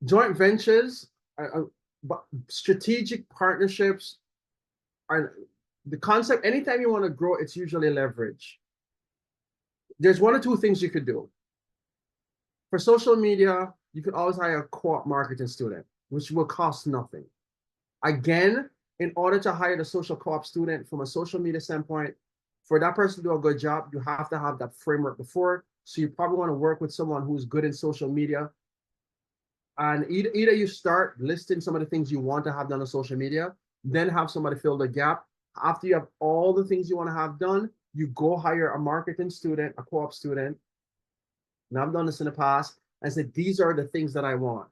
B: joint ventures, but strategic partnerships are the concept. Anytime you want to grow, it's usually leverage. There's one or two things you could do. For social media, you could always hire a co-op marketing student, which will cost nothing. Again, in order to hire the social co-op student from a social media standpoint, for that person to do a good job, you have to have that framework before. So you probably want to work with someone who's good in social media. And either you start listing some of the things you want to have done on social media, then have somebody fill the gap. After you have all the things you want to have done, you go hire a marketing student, a co-op student. Now I've done this in the past. I said, these are the things that I want.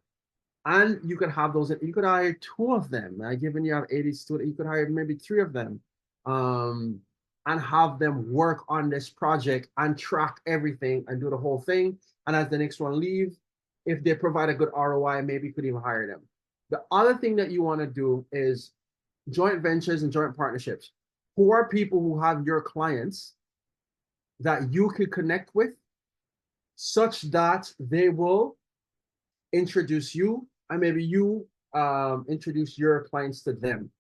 B: And you could have those, you could hire 2 of them. Given you have 80 students, you could hire maybe 3 of them. And have them work on this project and track everything and do the whole thing. And as the next one leave, if they provide a good ROI, maybe you could even hire them. The other thing that you want to do is joint ventures and joint partnerships. Who are people who have your clients that you could connect with such that they will introduce you and maybe you introduce your clients to them.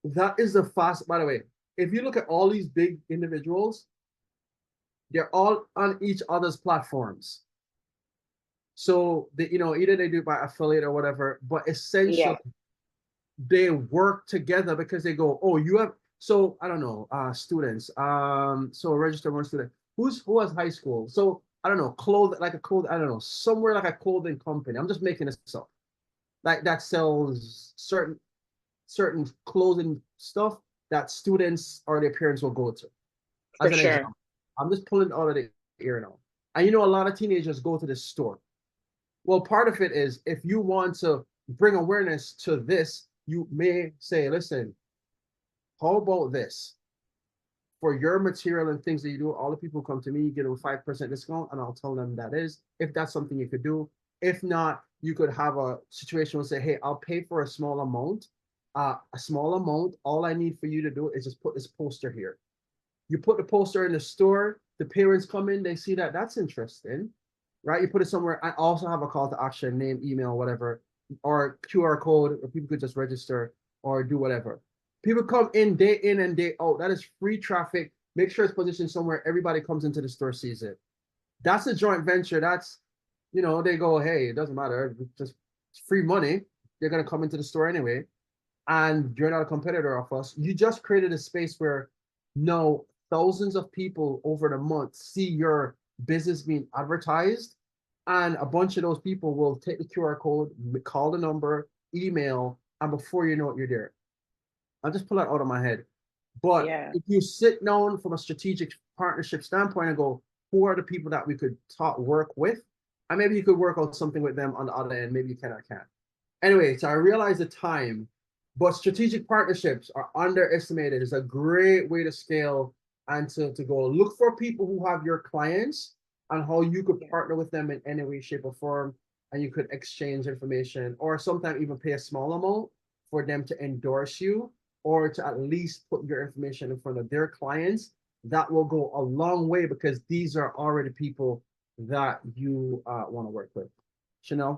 B: That is the fast, by the way, if you look at all these big individuals, they're all on each other's platforms. So they, either they do by affiliate or whatever, but essentially they work together because they go, oh, you have, so I don't know, students. So register one student. Who has high school? So I don't know, I don't know, somewhere like a clothing company. I'm just making this up. Like that sells certain clothing stuff that students or their parents will go to. As an example, I'm just pulling out of the air now. And a lot of teenagers go to this store. Well, part of it is if you want to bring awareness to this, you may say, listen, how about this? For your material and things that you do, all the people come to me, you get a 5% discount, and I'll tell them that is, if that's something you could do. If not, you could have a situation where say, hey, I'll pay for a small amount. All I need for you to do is just put this poster here. You put the poster in the store, the parents come in, they see that, that's interesting, right? You put it somewhere. I also have a call to action, name, email, whatever, or QR code, or people could just register or do whatever. People come in and day out. That is free traffic. Make sure it's positioned somewhere everybody comes into the store, sees it. That's a joint venture. That's, they go, hey, it doesn't matter. Just free money. They're going to come into the store anyway. And you're not a competitor of us. You just created a space where thousands of people over the month see your business being advertised. And a bunch of those people will take the QR code, call the number, email, and before you know it, you're there. I'll just pull that out of my head. But if you sit down from a strategic partnership standpoint and go, who are the people that we could work with? And maybe you could work out something with them on the other end. Maybe you can or can't. Anyway, so I realize the time, but strategic partnerships are underestimated. It's a great way to scale and to go look for people who have your clients and how you could partner with them in any way, shape, or form. And you could exchange information or sometimes even pay a small amount for them to endorse you or to at least put your information in front of their clients. That will go a long way because these are already people that you want to work with. Chanel?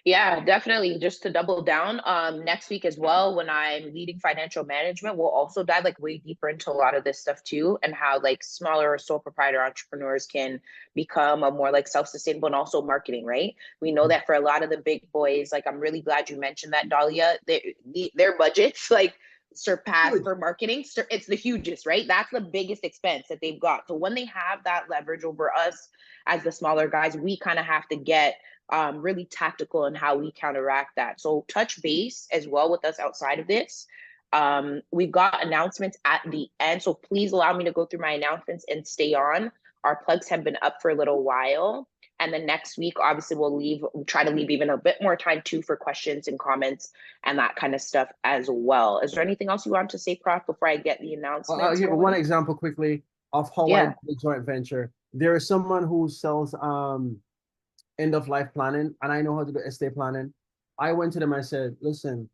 A: Yeah, definitely. Just to double down, next week as well, when I'm leading financial management, we'll also dive way deeper into a lot of this stuff too, and how smaller sole proprietor entrepreneurs can become a more self-sustainable, and also marketing, right? We know that for a lot of the big boys, I'm really glad you mentioned that, Dahlia, their budgets, surpass
B: Good.
A: for marketing. It's the hugest, right? That's the biggest expense that they've got. So when they have that leverage over us as the smaller guys, we kind of have to get really tactical in how we counteract that. So touch base as well with us outside of this. We've got announcements at the end. So please allow me to go through my announcements and stay on. Our plugs have been up for a little while. And then next week, obviously, we'll try to leave even a bit more time too for questions and comments and that kind of stuff as well. Is there anything else you want to say, Prof, before I get the
B: I'll
A: announcements
B: give one
A: going?
B: example quickly of how I do
A: Yeah.
B: the joint venture. There is someone who sells end of life planning, and I know how to do estate planning. I went to them and I said, listen,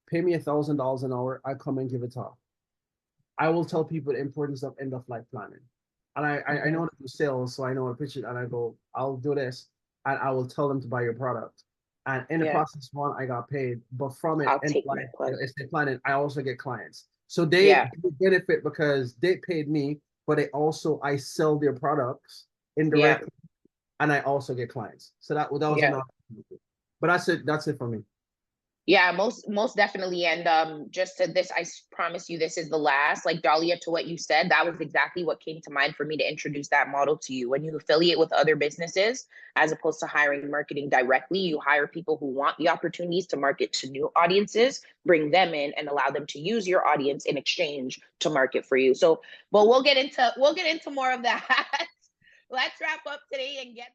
B: pay me $1,000 an hour. I come and give a talk. I will tell people the importance of end of life planning. And I know how to do sales, so I know how to pitch it. And I go, I'll do this, and I will tell them to buy your product. And in the
A: Yeah.
B: process, one, I got paid, but from it,
A: I'll
B: end of
A: take my
B: life
A: plug.
B: estate planning, I also get clients. So
A: Yeah.
B: they benefit because they paid me, but I sell their products
A: Yeah.
B: indirectly, and I also get clients. So that was
A: Yeah.
B: another. But that's it. That's it for me.
A: Yeah, most definitely. And just to this, promise you this is the last. Like Dahlia, to what you said, that was exactly what came to mind for me to introduce that model to you. When you affiliate with other businesses, as opposed to hiring marketing directly, you hire people who want the opportunities to market to new audiences, bring them in, and allow them to use your audience in exchange to market for you. So, but we'll get into more of that. Let's wrap up today and get